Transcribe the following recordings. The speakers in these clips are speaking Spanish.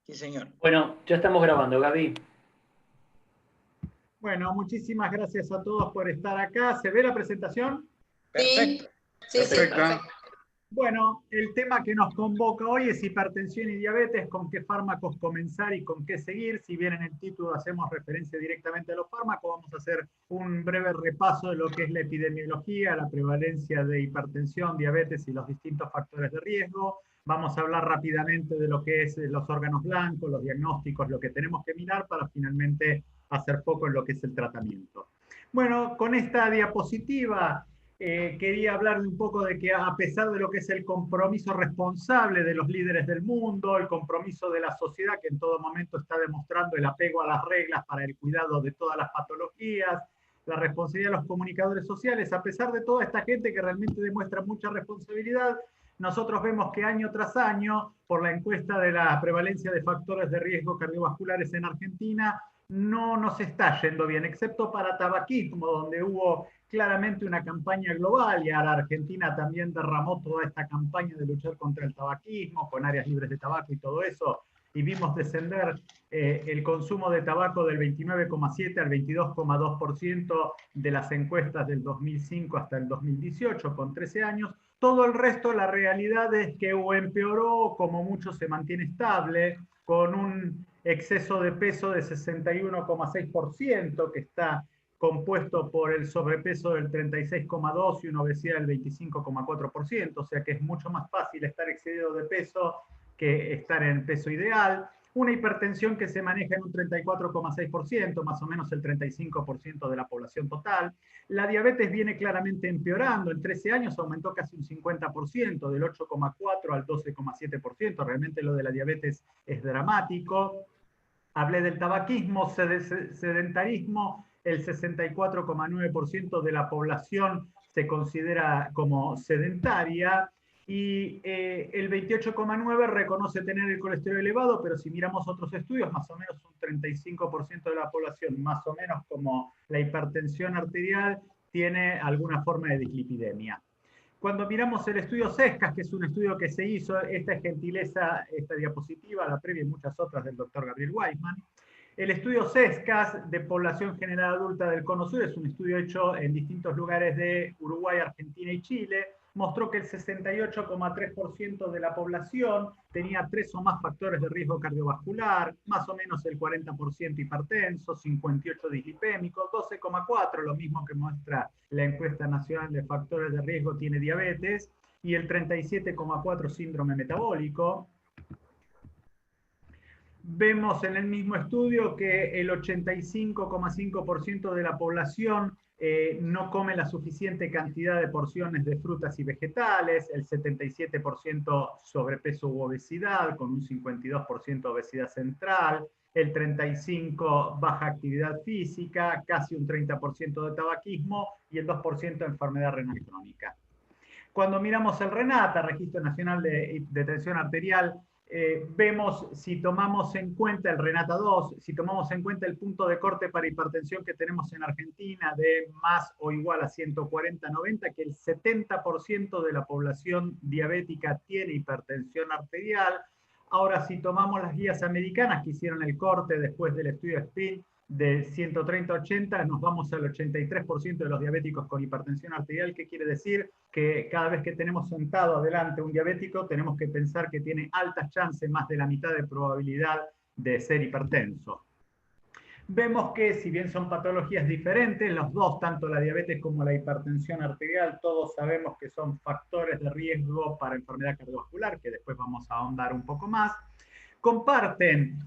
Sí, señor. Bueno, ya estamos grabando, Gaby. Bueno, muchísimas gracias a todos por estar acá. ¿Se ve la presentación? Perfecto. Sí, sí, perfecto. Bueno, el tema que nos convoca hoy es hipertensión y diabetes, con qué fármacos comenzar y con qué seguir. Si bien en el título hacemos referencia directamente a los fármacos, vamos a hacer un breve repaso de lo que es la epidemiología, la prevalencia de hipertensión, diabetes y los distintos factores de riesgo. Vamos a hablar rápidamente de lo que es los órganos blancos, los diagnósticos, lo que tenemos que mirar para finalmente hacer foco en lo que es el tratamiento. Bueno, con esta diapositiva quería hablar un poco de que a pesar de lo que es el compromiso responsable de los líderes del mundo, el compromiso de la sociedad que en todo momento está demostrando el apego a las reglas para el cuidado de todas las patologías, la responsabilidad de los comunicadores sociales, a pesar de toda esta gente que realmente demuestra mucha responsabilidad, nosotros vemos que año tras año, por la encuesta de la prevalencia de factores de riesgo cardiovasculares en Argentina, no nos está yendo bien, excepto para tabaquismo, donde hubo claramente una campaña global y a la Argentina también derramó toda esta campaña de luchar contra el tabaquismo, con áreas libres de tabaco y todo eso, y vimos descender el consumo de tabaco del 29,7 al 22,2% de las encuestas del 2005 hasta el 2018, con 13 años. Todo el resto, la realidad es que o empeoró, como mucho se mantiene estable, con un exceso de peso de 61,6%, que está compuesto por el sobrepeso del 36,2% y una obesidad del 25,4%, o sea que es mucho más fácil estar excedido de peso que estar en peso ideal. Una hipertensión que se maneja en un 34,6%, más o menos el 35% de la población total. La diabetes viene claramente empeorando. En 13 años aumentó casi un 50%, del 8,4% al 12,7%. Realmente lo de la diabetes es dramático. Hablé del tabaquismo, sedentarismo. El 64,9% de la población se considera como sedentaria y el 28,9% reconoce tener el colesterol elevado, pero si miramos otros estudios, más o menos un 35% de la población, más o menos como la hipertensión arterial, tiene alguna forma de dislipidemia. Cuando miramos el estudio CESCAS, que es un estudio que se hizo, esta es gentileza, esta diapositiva, la previa y muchas otras del doctor Gabriel Weisman. El estudio CESCAS de población general adulta del Cono Sur es un estudio hecho en distintos lugares de Uruguay, Argentina y Chile. Mostró que el 68,3% de la población tenía 3 o más factores de riesgo cardiovascular, más o menos el 40% hipertenso, 58% dislipémico, 12,4%, lo mismo que muestra la encuesta nacional de factores de riesgo, tiene diabetes, y el 37,4% síndrome metabólico. Vemos en el mismo estudio que el 85,5% de la población no come la suficiente cantidad de porciones de frutas y vegetales, el 77% sobrepeso u obesidad, con un 52% obesidad central, el 35% baja actividad física, casi un 30% de tabaquismo y el 2% de enfermedad renal crónica. Cuando miramos el RENATA, Registro Nacional de Tensión Arterial, vemos, si tomamos en cuenta el RENATA 2, si tomamos en cuenta el punto de corte para hipertensión que tenemos en Argentina de más o igual a 140/90, que el 70% de la población diabética tiene hipertensión arterial. Ahora, si tomamos las guías americanas que hicieron el corte después del estudio SPIN, de 130/80 nos vamos al 83% de los diabéticos con hipertensión arterial. ¿Qué quiere decir? Que cada vez que tenemos sentado adelante un diabético, tenemos que pensar que tiene altas chances, más de la mitad de probabilidad de ser hipertenso. Vemos que, si bien son patologías diferentes, los dos, tanto la diabetes como la hipertensión arterial, todos sabemos que son factores de riesgo para enfermedad cardiovascular, que después vamos a ahondar un poco más. Comparten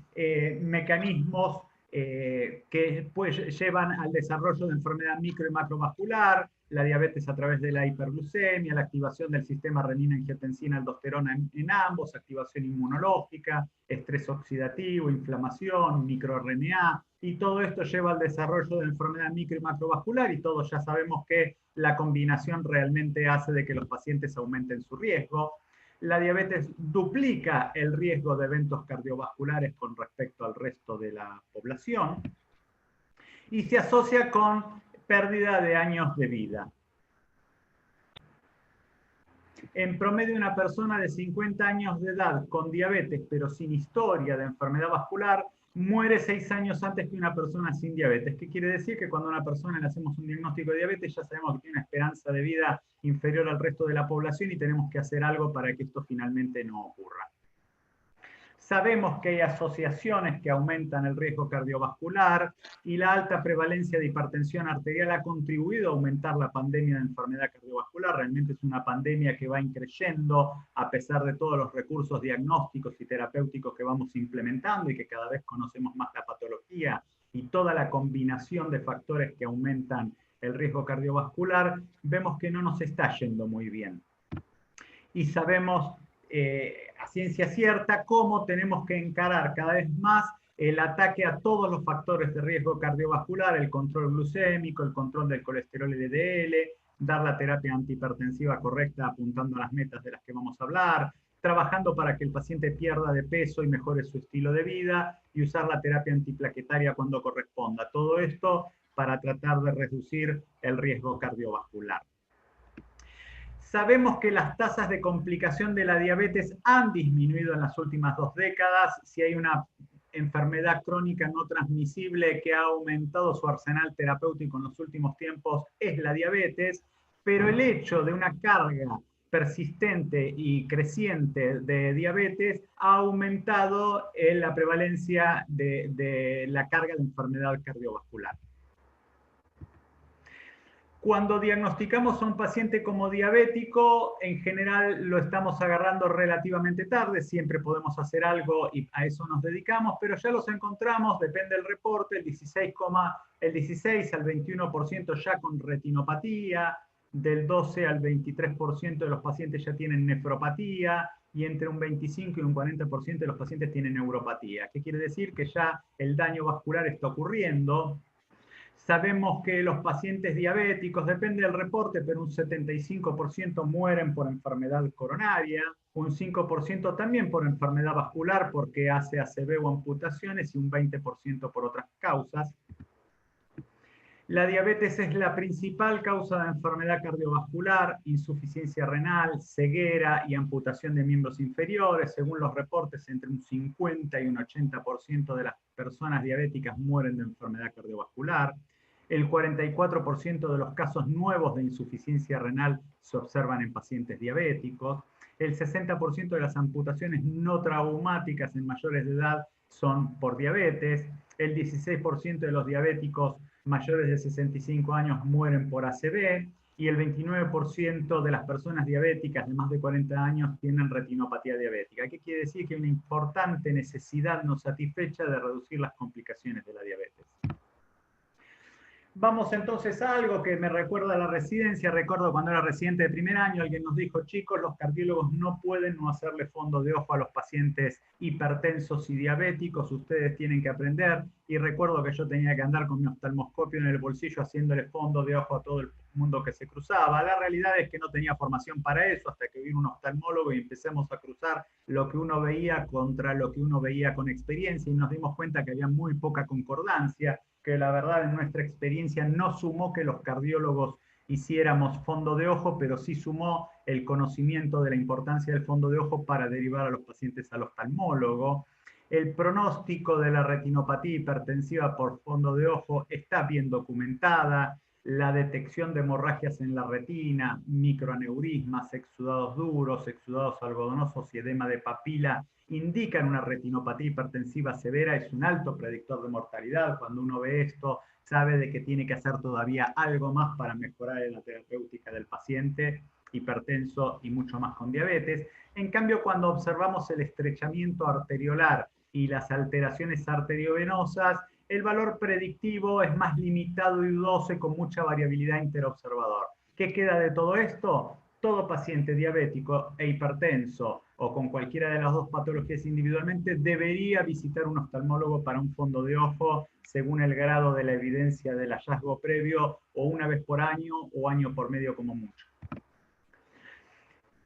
mecanismos que pues llevan al desarrollo de enfermedad micro y macrovascular, la diabetes a través de la hiperglucemia, la activación del sistema renina-angiotensina-aldosterona en ambos, activación inmunológica, estrés oxidativo, inflamación, microRNA, y todo esto lleva al desarrollo de enfermedad micro y macrovascular, y todos ya sabemos que la combinación realmente hace de que los pacientes aumenten su riesgo. La diabetes duplica el riesgo de eventos cardiovasculares con respecto al resto de la población y se asocia con pérdida de años de vida. En promedio, una persona de 50 años de edad con diabetes, pero sin historia de enfermedad vascular, muere 6 años antes que una persona sin diabetes. ¿Qué quiere decir? Que cuando a una persona le hacemos un diagnóstico de diabetes, ya sabemos que tiene una esperanza de vida inferior al resto de la población y tenemos que hacer algo para que esto finalmente no ocurra. Sabemos que hay asociaciones que aumentan el riesgo cardiovascular y la alta prevalencia de hipertensión arterial ha contribuido a aumentar la pandemia de enfermedad cardiovascular. Realmente es una pandemia que va increyendo a pesar de todos los recursos diagnósticos y terapéuticos que vamos implementando y que cada vez conocemos más la patología y toda la combinación de factores que aumentan el riesgo cardiovascular, vemos que no nos está yendo muy bien. Y sabemos a ciencia cierta cómo tenemos que encarar cada vez más el ataque a todos los factores de riesgo cardiovascular, el control glucémico, el control del colesterol LDL, dar la terapia antihipertensiva correcta apuntando a las metas de las que vamos a hablar, trabajando para que el paciente pierda de peso y mejore su estilo de vida y usar la terapia antiplaquetaria cuando corresponda. Todo esto para tratar de reducir el riesgo cardiovascular. Sabemos que las tasas de complicación de la diabetes han disminuido en las últimas 2 décadas. Si hay una enfermedad crónica no transmisible que ha aumentado su arsenal terapéutico en los últimos tiempos, es la diabetes, pero el hecho de una carga persistente y creciente de diabetes ha aumentado la prevalencia de la carga de enfermedad cardiovascular. Cuando diagnosticamos a un paciente como diabético, en general lo estamos agarrando relativamente tarde, siempre podemos hacer algo y a eso nos dedicamos, pero ya los encontramos, depende del reporte, el 16 al 21% ya con retinopatía, del 12 al 23% de los pacientes ya tienen nefropatía y entre un 25 y un 40% de los pacientes tienen neuropatía. ¿Qué quiere decir? Que ya el daño vascular está ocurriendo. Sabemos que los pacientes diabéticos, depende del reporte, pero un 75% mueren por enfermedad coronaria, un 5% también por enfermedad vascular porque hace ACV o amputaciones y un 20% por otras causas. La diabetes es la principal causa de enfermedad cardiovascular, insuficiencia renal, ceguera y amputación de miembros inferiores. Según los reportes, entre un 50 y un 80% de las personas diabéticas mueren de enfermedad cardiovascular. El 44% de los casos nuevos de insuficiencia renal se observan en pacientes diabéticos. El 60% de las amputaciones no traumáticas en mayores de edad son por diabetes. El 16% de los diabéticos mayores de 65 años mueren por ACV y el 29% de las personas diabéticas de más de 40 años tienen retinopatía diabética. ¿Qué quiere decir? Que hay una importante necesidad no satisfecha de reducir las complicaciones de la diabetes. Vamos entonces a algo que me recuerda a la residencia. Recuerdo cuando era residente de primer año, alguien nos dijo, chicos, los cardiólogos no pueden no hacerle fondo de ojo a los pacientes hipertensos y diabéticos, ustedes tienen que aprender. Y recuerdo que yo tenía que andar con mi oftalmoscopio en el bolsillo haciéndole fondo de ojo a todo el mundo que se cruzaba. La realidad es que no tenía formación para eso hasta que vino un oftalmólogo y empezamos a cruzar lo que uno veía contra lo que uno veía con experiencia y nos dimos cuenta que había muy poca concordancia, que la verdad en nuestra experiencia no sumó que los cardiólogos hiciéramos fondo de ojo, pero sí sumó el conocimiento de la importancia del fondo de ojo para derivar a los pacientes al oftalmólogo. El pronóstico de la retinopatía hipertensiva por fondo de ojo está bien documentada. La detección de hemorragias en la retina, microaneurismas, exudados duros, exudados algodonosos y edema de papila indican una retinopatía hipertensiva severa, es un alto predictor de mortalidad. Cuando uno ve esto, sabe de que tiene que hacer todavía algo más para mejorar la terapéutica del paciente hipertenso y mucho más con diabetes. En cambio, cuando observamos el estrechamiento arteriolar y las alteraciones arteriovenosas, el valor predictivo es más limitado y dudoso y con mucha variabilidad interobservador. ¿Qué queda de todo esto? Todo paciente diabético e hipertenso o con cualquiera de las dos patologías individualmente debería visitar un oftalmólogo para un fondo de ojo según el grado de la evidencia del hallazgo previo o una vez por año o año por medio como mucho.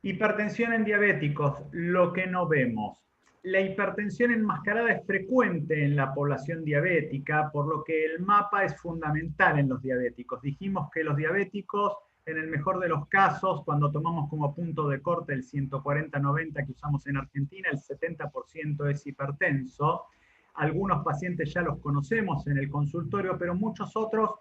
Hipertensión en diabéticos, lo que no vemos. La hipertensión enmascarada es frecuente en la población diabética, por lo que el mapa es fundamental en los diabéticos. Dijimos que los diabéticos En el mejor de los casos, cuando tomamos como punto de corte el 140-90 que usamos en Argentina, el 70% es hipertenso. Algunos pacientes ya los conocemos en el consultorio, pero muchos otros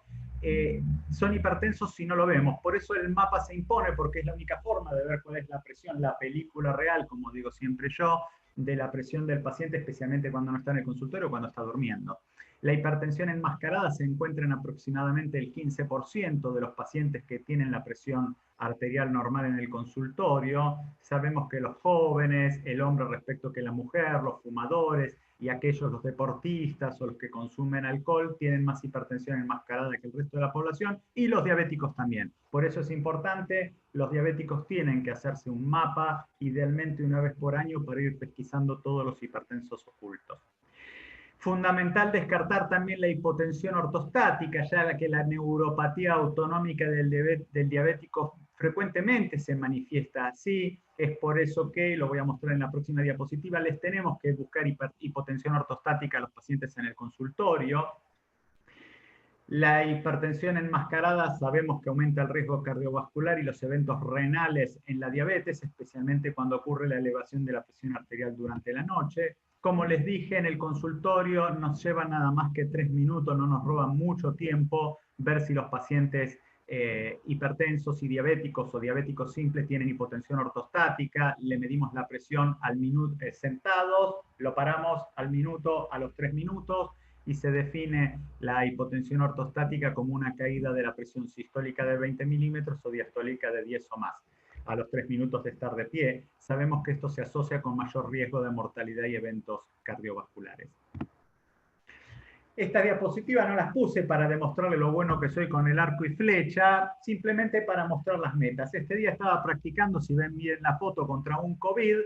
son hipertensos si no lo vemos. Por eso el mapa se impone, porque es la única forma de ver cuál es la presión, la película real, como digo siempre yo, de la presión del paciente, especialmente cuando no está en el consultorio o cuando está durmiendo. La hipertensión enmascarada se encuentra en aproximadamente el 15% de los pacientes que tienen la presión arterial normal en el consultorio. Sabemos que los jóvenes, el hombre respecto que la mujer, los fumadores y aquellos, los deportistas o los que consumen alcohol, tienen más hipertensión enmascarada que el resto de la población, y los diabéticos también. Por eso es importante, los diabéticos tienen que hacerse un mapa, idealmente una vez por año, para ir pesquisando todos los hipertensos ocultos. Fundamental descartar también la hipotensión ortostática, ya que la neuropatía autonómica del diabético frecuentemente se manifiesta así. Es por eso que, lo voy a mostrar en la próxima diapositiva, les tenemos que buscar hipotensión ortostática a los pacientes en el consultorio. La hipertensión enmascarada sabemos que aumenta el riesgo cardiovascular y los eventos renales en la diabetes, especialmente cuando ocurre la elevación de la presión arterial durante la noche. Como les dije, en el consultorio nos lleva nada más que 3 minutos, no nos roba mucho tiempo ver si los pacientes hipertensos y diabéticos o diabéticos simples tienen hipotensión ortostática. Le medimos la presión al minuto sentados, lo paramos al minuto, a los 3 minutos, y se define la hipotensión ortostática como una caída de la presión sistólica de 20 milímetros o diastólica de 10 o más a los 3 minutos de estar de pie. Sabemos que esto se asocia con mayor riesgo de mortalidad y eventos cardiovasculares. Esta diapositiva no las puse para demostrarle lo bueno que soy con el arco y flecha, simplemente para mostrar las metas. Este día estaba practicando, si ven bien la foto, contra un COVID,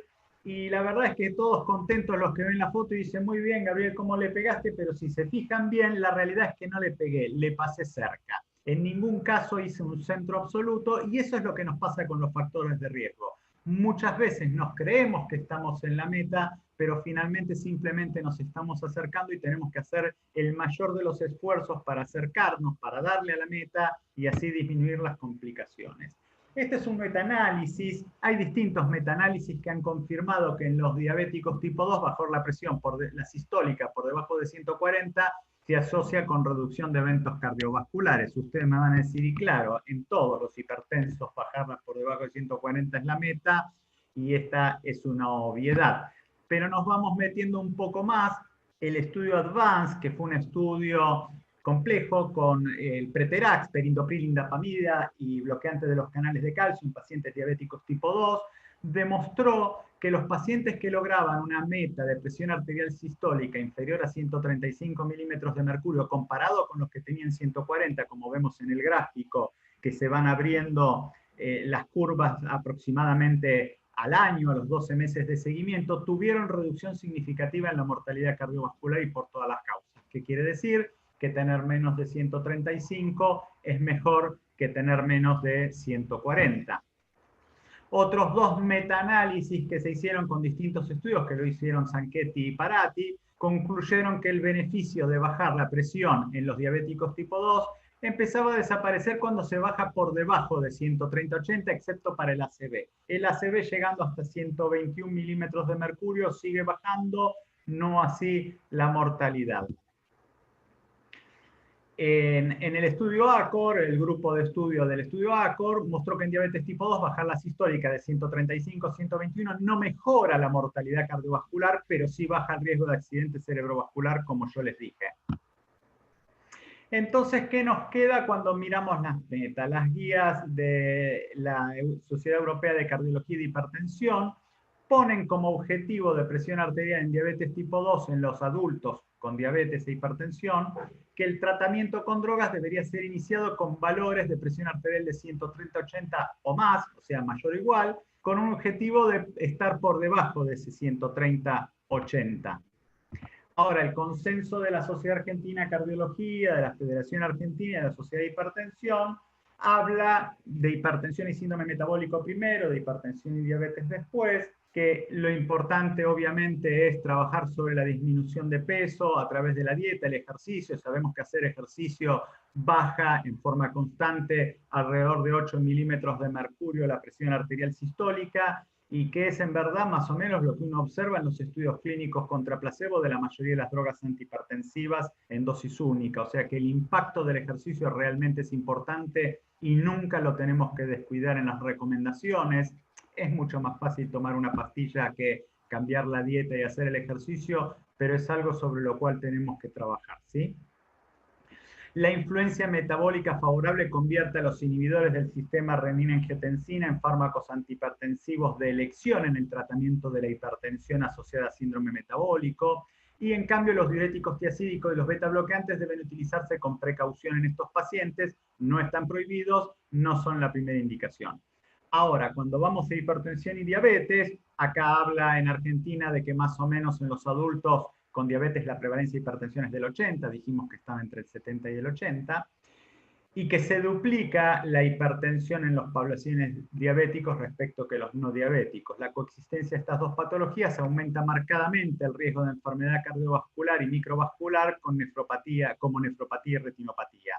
y la verdad es que todos contentos los que ven la foto y dicen, muy bien, Gabriel, ¿cómo le pegaste? Pero si se fijan bien, la realidad es que no le pegué, le pasé cerca. En ningún caso hice un centro absoluto, y eso es lo que nos pasa con los factores de riesgo. Muchas veces nos creemos que estamos en la meta, pero finalmente simplemente nos estamos acercando y tenemos que hacer el mayor de los esfuerzos para acercarnos, para darle a la meta y así disminuir las complicaciones. Este es un metaanálisis. Hay distintos metaanálisis que han confirmado que en los diabéticos tipo 2 bajar la presión la sistólica por debajo de 140 se asocia con reducción de eventos cardiovasculares. Ustedes me van a decir, y claro, en todos los hipertensos bajarlas por debajo de 140 es la meta, y esta es una obviedad. Pero nos vamos metiendo un poco más. El estudio Advance, que fue un estudio complejo con el Preterax, perindopril, indapamida y bloqueante de los canales de calcio en pacientes diabéticos tipo 2, demostró que los pacientes que lograban una meta de presión arterial sistólica inferior a 135 milímetros de mercurio comparado con los que tenían 140, como vemos en el gráfico, que se van abriendo las curvas aproximadamente al año, a los 12 meses de seguimiento, tuvieron reducción significativa en la mortalidad cardiovascular y por todas las causas. ¿Qué quiere decir? Que tener menos de 135 es mejor que tener menos de 140. Otros dos metaanálisis que se hicieron con distintos estudios, que lo hicieron Zanchetti y Parati, concluyeron que el beneficio de bajar la presión en los diabéticos tipo 2 empezaba a desaparecer cuando se baja por debajo de 130-80, excepto para el ACV. El ACV, llegando hasta 121 milímetros de mercurio, sigue bajando, no así la mortalidad. En el estudio ACOR, el grupo de estudio del estudio ACOR mostró que en diabetes tipo 2 bajar la sistólica de 135 a 121 no mejora la mortalidad cardiovascular, pero sí baja el riesgo de accidente cerebrovascular, como yo les dije. Entonces, ¿qué nos queda cuando miramos las metas? Las guías de la Sociedad Europea de Cardiología y de Hipertensión ponen como objetivo de presión arterial en diabetes tipo 2 en los adultos con diabetes e hipertensión, que el tratamiento con drogas debería ser iniciado con valores de presión arterial de 130-80 o más, o sea, mayor o igual, con un objetivo de estar por debajo de ese 130-80. Ahora, el consenso de la Sociedad Argentina de Cardiología, de la Federación Argentina de la Sociedad de Hipertensión, habla de hipertensión y síndrome metabólico primero, de hipertensión y diabetes después. que lo importante obviamente es trabajar sobre la disminución de peso a través de la dieta, el ejercicio. Sabemos que hacer ejercicio baja en forma constante alrededor de 8 milímetros de mercurio la presión arterial sistólica, y que es en verdad más o menos lo que uno observa en los estudios clínicos contra placebo de la mayoría de las drogas antihipertensivas en dosis única. O sea que el impacto del ejercicio realmente es importante y nunca lo tenemos que descuidar en las recomendaciones. Es mucho más fácil tomar una pastilla que cambiar la dieta y hacer el ejercicio, pero es algo sobre lo cual tenemos que trabajar, ¿sí? La influencia metabólica favorable convierte a los inhibidores del sistema renina-angiotensina en fármacos antihipertensivos de elección en el tratamiento de la hipertensión asociada a síndrome metabólico, y en cambio los diuréticos tiacídicos y los beta bloqueantes deben utilizarse con precaución en estos pacientes, no están prohibidos, no son la primera indicación. Ahora, cuando vamos a hipertensión y diabetes, acá habla en Argentina de que más o menos en los adultos con diabetes la prevalencia de hipertensión es del 80, dijimos que estaba entre el 70 y el 80, y que se duplica la hipertensión en los poblaciones diabéticos respecto que los no diabéticos. La coexistencia de estas dos patologías aumenta marcadamente el riesgo de enfermedad cardiovascular y microvascular con nefropatía, como nefropatía y retinopatía.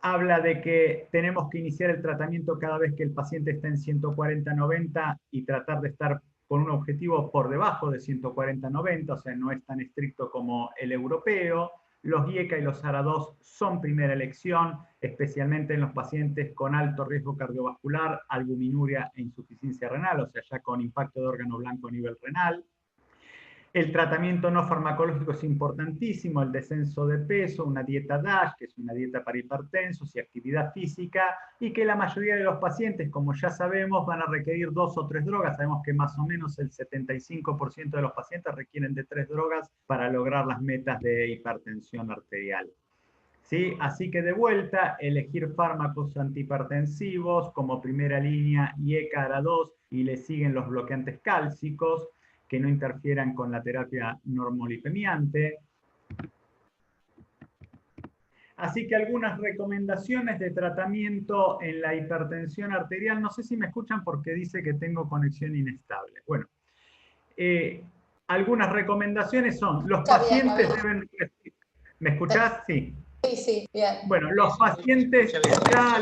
Habla de que tenemos que iniciar el tratamiento cada vez que el paciente está en 140-90 y tratar de estar con un objetivo por debajo de 140-90, o sea, no es tan estricto como el europeo. Los IECA y los ARA2 son primera elección, especialmente en los pacientes con alto riesgo cardiovascular, albuminuria e insuficiencia renal, o sea, ya con impacto de órgano blanco a nivel renal. El tratamiento no farmacológico es importantísimo, el descenso de peso, una dieta DASH, que es una dieta para hipertensos, y actividad física, y que la mayoría de los pacientes, como ya sabemos, van a requerir 2 o 3 drogas. Sabemos que más o menos el 75% de los pacientes requieren de 3 drogas para lograr las metas de hipertensión arterial. ¿Sí? Así que de vuelta, elegir fármacos antihipertensivos como primera línea IECA, ARA2, y le siguen los bloqueantes cálcicos, que no interfieran con la terapia normolipemiante. Así que algunas recomendaciones de tratamiento en la hipertensión arterial. No sé si me escuchan porque dice que tengo conexión inestable. Bueno, algunas recomendaciones son, los pacientes deben... ¿Me escuchás? Sí. Sí, sí, bien. Bueno, los pacientes ya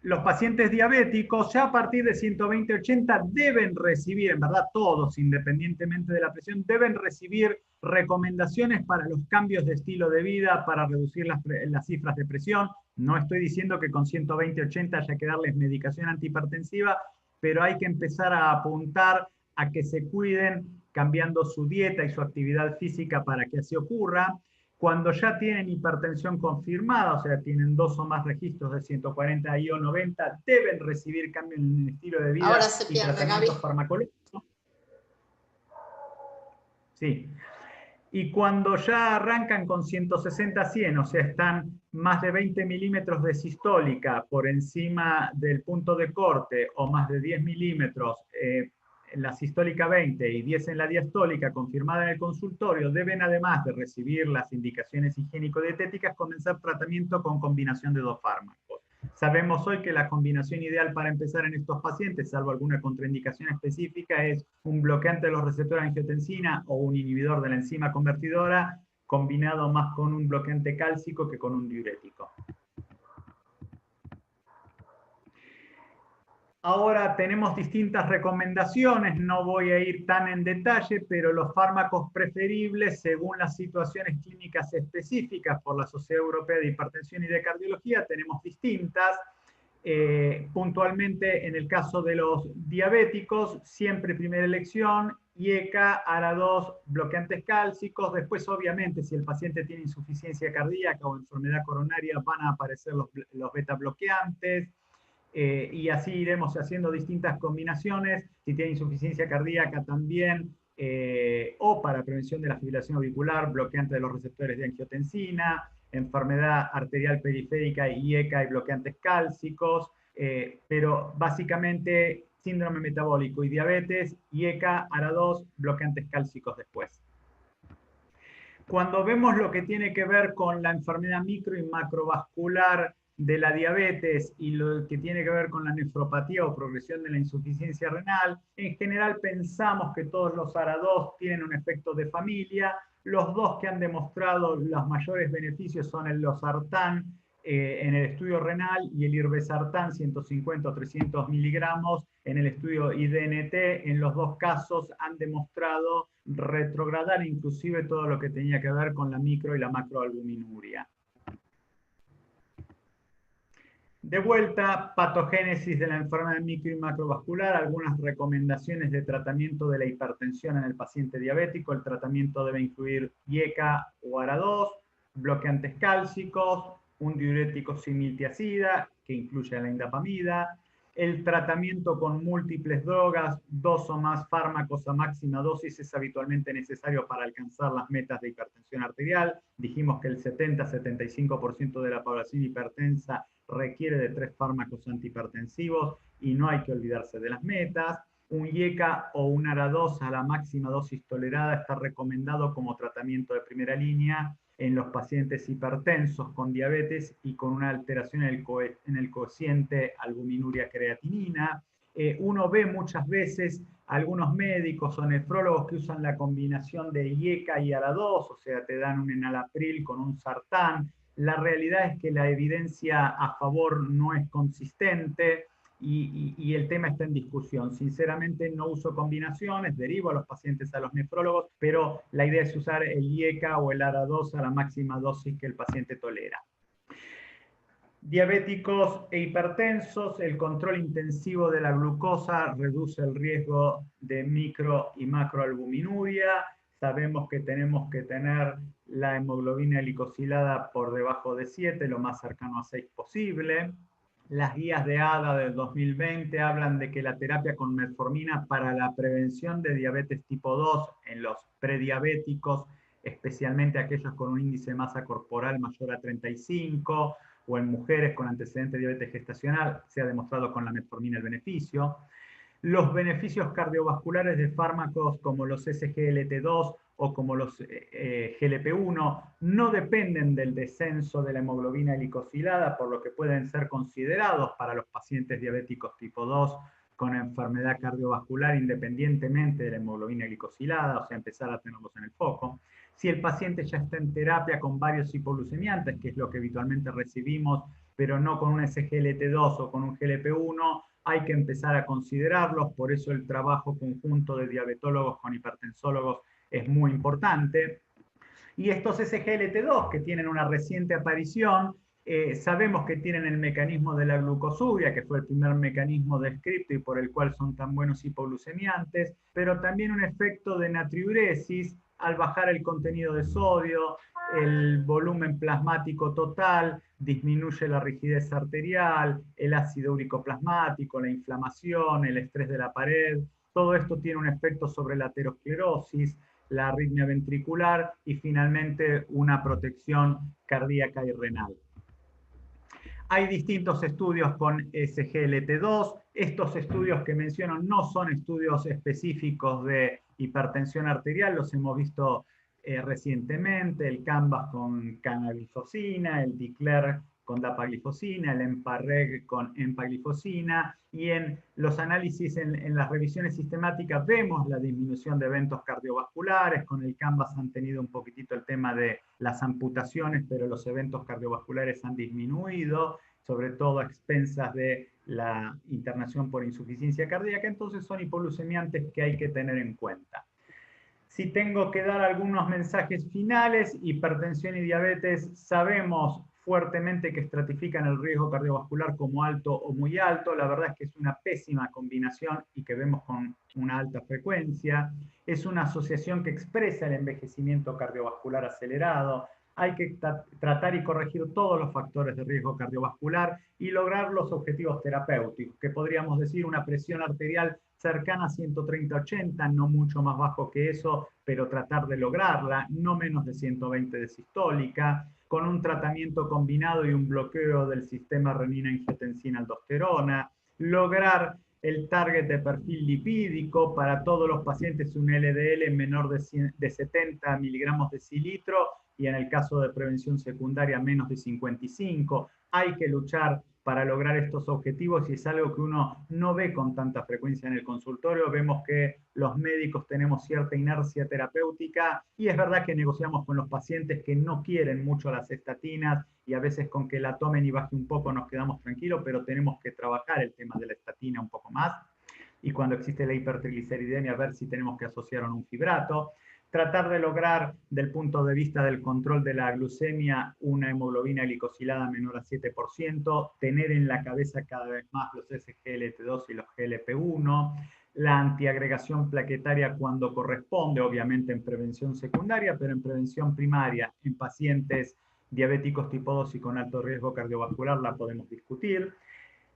los pacientes diabéticos ya a partir de 120-80 deben recibir, en verdad todos, independientemente de la presión, deben recibir recomendaciones para los cambios de estilo de vida, para reducir las cifras de presión. No estoy diciendo que con 120-80 haya que darles medicación antihipertensiva, pero hay que empezar a apuntar a que se cuiden cambiando su dieta y su actividad física para que así ocurra. Cuando ya tienen hipertensión confirmada, o sea, tienen 2 o más registros de 140 y o 90, deben recibir cambios en el estilo de vida y tratamientos farmacológicos. Sí. Y cuando ya arrancan con 160-100, o sea, están más de 20 milímetros de sistólica por encima del punto de corte, o más de 10 milímetros en la sistólica 20 y 10 en la diastólica confirmada en el consultorio, deben, además de recibir las indicaciones higiénico-dietéticas, comenzar tratamiento con combinación de 2 fármacos. Sabemos hoy que la combinación ideal para empezar en estos pacientes, salvo alguna contraindicación específica, es un bloqueante de los receptores de angiotensina o un inhibidor de la enzima convertidora, combinado más con un bloqueante cálcico que con un diurético. Ahora tenemos distintas recomendaciones, no voy a ir tan en detalle, pero los fármacos preferibles según las situaciones clínicas específicas por la Sociedad Europea de Hipertensión y de Cardiología tenemos distintas. Puntualmente en el caso de los diabéticos, siempre primera elección, IECA, ARA2, bloqueantes cálcicos. Después, obviamente, si el paciente tiene insuficiencia cardíaca o enfermedad coronaria, van a aparecer los beta bloqueantes. Y así iremos haciendo distintas combinaciones. Si tiene insuficiencia cardíaca también, o para prevención de la fibrilación auricular, bloqueante de los receptores de angiotensina, enfermedad arterial periférica, IECA y bloqueantes cálcicos, pero básicamente síndrome metabólico y diabetes, IECA, ARA2, bloqueantes cálcicos después. Cuando vemos lo que tiene que ver con la enfermedad micro y macrovascular de la diabetes y lo que tiene que ver con la nefropatía o progresión de la insuficiencia renal, en general pensamos que todos los ARA2 tienen un efecto de familia. Los dos que han demostrado los mayores beneficios son el losartán en el estudio renal y el irbesartán 150 o 300 miligramos en el estudio IDNT. En los dos casos han demostrado retrogradar inclusive todo lo que tenía que ver con la micro y la macroalbuminuria. De vuelta, patogénesis de la enfermedad micro y macrovascular, algunas recomendaciones de tratamiento de la hipertensión en el paciente diabético. El tratamiento debe incluir IECA o ARA2, bloqueantes cálcicos, un diurético similtiazida, que incluye la indapamida, el tratamiento con múltiples drogas, 2 o más fármacos a máxima dosis es habitualmente necesario para alcanzar las metas de hipertensión arterial. Dijimos que el 70-75% de la población hipertensa requiere de 3 fármacos antihipertensivos y no hay que olvidarse de las metas. Un IECA o un ARA2 a la máxima dosis tolerada está recomendado como tratamiento de primera línea en los pacientes hipertensos con diabetes y con una alteración en el cociente albuminuria-creatinina. Uno ve muchas veces algunos médicos o nefrólogos que usan la combinación de IECA y ARA2, o sea, te dan un enalapril con un sartán. La realidad es que la evidencia a favor no es consistente y el tema está en discusión. Sinceramente no uso combinaciones, derivo a los pacientes a los nefrólogos, pero la idea es usar el IECA o el ARA2 a la máxima dosis que el paciente tolera. Diabéticos e hipertensos, el control intensivo de la glucosa reduce el riesgo de micro y macroalbuminuria. Sabemos que tenemos que tener la hemoglobina glicosilada por debajo de 7, lo más cercano a 6 posible. Las guías de ADA del 2020 hablan de que la terapia con metformina para la prevención de diabetes tipo 2 en los prediabéticos, especialmente aquellos con un índice de masa corporal mayor a 35, o en mujeres con antecedente de diabetes gestacional, se ha demostrado con la metformina el beneficio. Los beneficios cardiovasculares de fármacos como los SGLT2 o como los GLP-1 no dependen del descenso de la hemoglobina glicosilada, por lo que pueden ser considerados para los pacientes diabéticos tipo 2 con enfermedad cardiovascular independientemente de la hemoglobina glicosilada, o sea, empezar a tenerlos en el foco. Si el paciente ya está en terapia con varios hipoglucemiantes, que es lo que habitualmente recibimos, pero no con un SGLT2 o con un GLP-1, hay que empezar a considerarlos. Por eso el trabajo conjunto de diabetólogos con hipertensólogos es muy importante. Y estos SGLT2 que tienen una reciente aparición, sabemos que tienen el mecanismo de la glucosuria, que fue el primer mecanismo descrito y por el cual son tan buenos hipoglucemiantes, pero también un efecto de natriuresis al bajar el contenido de sodio, el volumen plasmático total, disminuye la rigidez arterial, el ácido úrico plasmático, la inflamación, el estrés de la pared. Todo esto tiene un efecto sobre la aterosclerosis, la arritmia ventricular y finalmente una protección cardíaca y renal. Hay distintos estudios con SGLT2. Estos estudios que menciono no son estudios específicos de hipertensión arterial, los hemos visto recientemente, el CANVAS con canaglifosina, el DECLARE con dapaglifosina, el EMPA-REG con empaglifosina, y en los análisis, en las revisiones sistemáticas, vemos la disminución de eventos cardiovasculares. Con el CANVAS han tenido un poquitito el tema de las amputaciones, pero los eventos cardiovasculares han disminuido, sobre todo a expensas de la internación por insuficiencia cardíaca. Entonces son hipoglucemiantes que hay que tener en cuenta. Si tengo que dar algunos mensajes finales, hipertensión y diabetes sabemos fuertemente que estratifican el riesgo cardiovascular como alto o muy alto. La verdad es que es una pésima combinación y que vemos con una alta frecuencia. Es una asociación que expresa el envejecimiento cardiovascular acelerado. Hay que tratar y corregir todos los factores de riesgo cardiovascular y lograr los objetivos terapéuticos, que podríamos decir una presión arterial cercana a 130-80, no mucho más bajo que eso, pero tratar de lograrla, no menos de 120 de sistólica, con un tratamiento combinado y un bloqueo del sistema renina-angiotensina-aldosterona, lograr el target de perfil lipídico para todos los pacientes, un LDL menor de 70 miligramos decilitro y en el caso de prevención secundaria menos de 55. Hay que luchar para lograr estos objetivos y es algo que uno no ve con tanta frecuencia en el consultorio. Vemos que los médicos tenemos cierta inercia terapéutica y es verdad que negociamos con los pacientes que no quieren mucho las estatinas y a veces con que la tomen y baje un poco nos quedamos tranquilos, pero tenemos que trabajar el tema de la estatina un poco más y cuando existe la hipertrigliceridemia ver si tenemos que asociar un fibrato. Tratar de lograr, del punto de vista del control de la glucemia, una hemoglobina glicosilada menor a 7%, tener en la cabeza cada vez más los SGLT2 y los GLP1, la antiagregación plaquetaria cuando corresponde, obviamente en prevención secundaria, pero en prevención primaria, en pacientes diabéticos tipo 2 y con alto riesgo cardiovascular la podemos discutir.